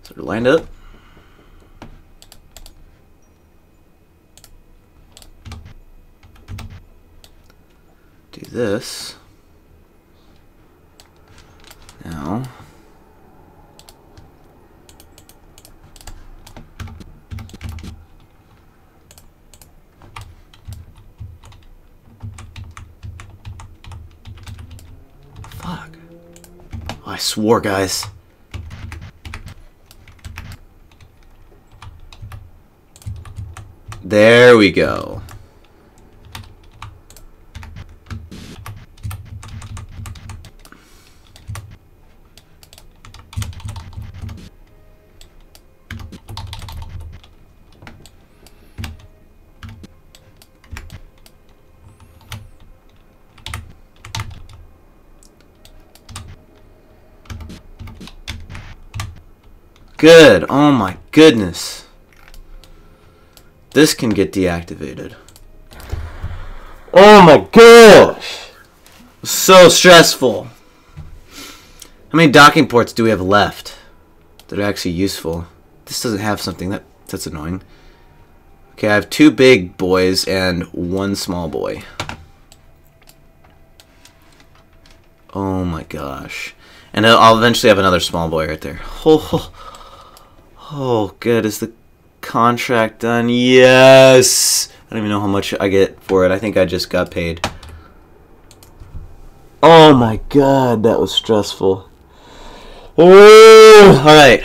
Sort of lined up. Do this. Now. Fuck. Oh, I swore, guys. There we go. Good. Oh my goodness. This can get deactivated. Oh my gosh. So stressful. How many docking ports do we have left that are actually useful? This doesn't have something. That's annoying. Okay, I have 2 big boys and 1 small boy. Oh my gosh. And I'll eventually have another small boy right there. Oh, good. Is the contract done? Yes! I don't even know how much I get for it. I think I just got paid. Oh my god, that was stressful. Oh! Alright.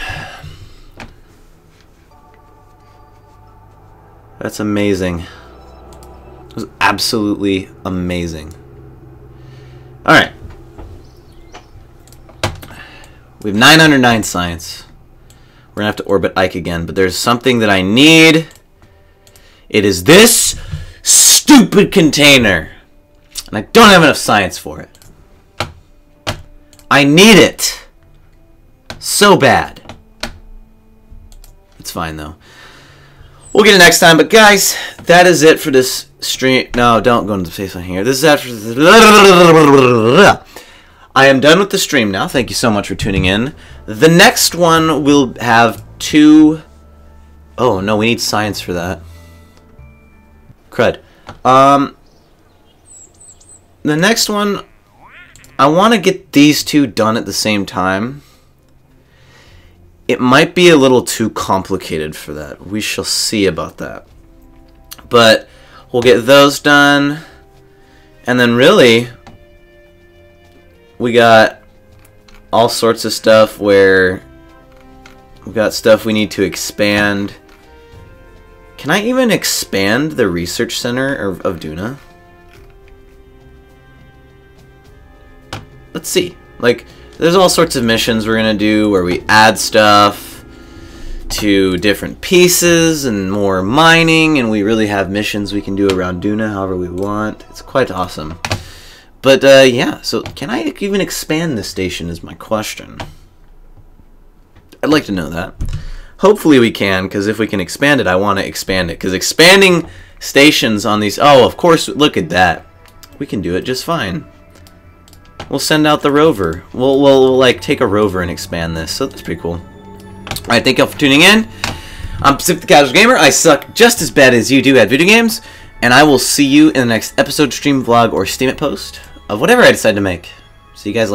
That's amazing. It was absolutely amazing. Alright. We have 909 science. We're going to have to orbit Ike again, but there's something that I need. It is this stupid container. And I don't have enough science for it. I need it. So bad. It's fine, though. We'll get it next time, but guys, that is it for this stream. No, don't go into the space on here. This is after... I am done with the stream now. Thank you so much for tuning in. The next one will have 2... Oh, no, we need science for that. Crud. The next one, I want to get these 2 done at the same time. It might be a little too complicated for that. We shall see about that. But we'll get those done. And then really... we got all sorts of stuff where we got stuff we need to expand. Can I even expand the research center of Duna? Let's see. Like, there's all sorts of missions we're gonna do where we add stuff to different pieces and more mining, and we really have missions we can do around Duna however we want. It's quite awesome. But, yeah, so can I even expand this station is my question. I'd like to know that. Hopefully we can, because if we can expand it, I want to expand it. Because expanding stations on these... Oh, of course, look at that. We can do it just fine. We'll send out the rover. We'll like, take a rover and expand this, so that's pretty cool. Alright, thank y'all for tuning in. I'm Pacific the Casual Gamer. I suck just as bad as you do at video games. And I will see you in the next episode, stream, vlog, or Steam It post of whatever I decide to make. See you guys later.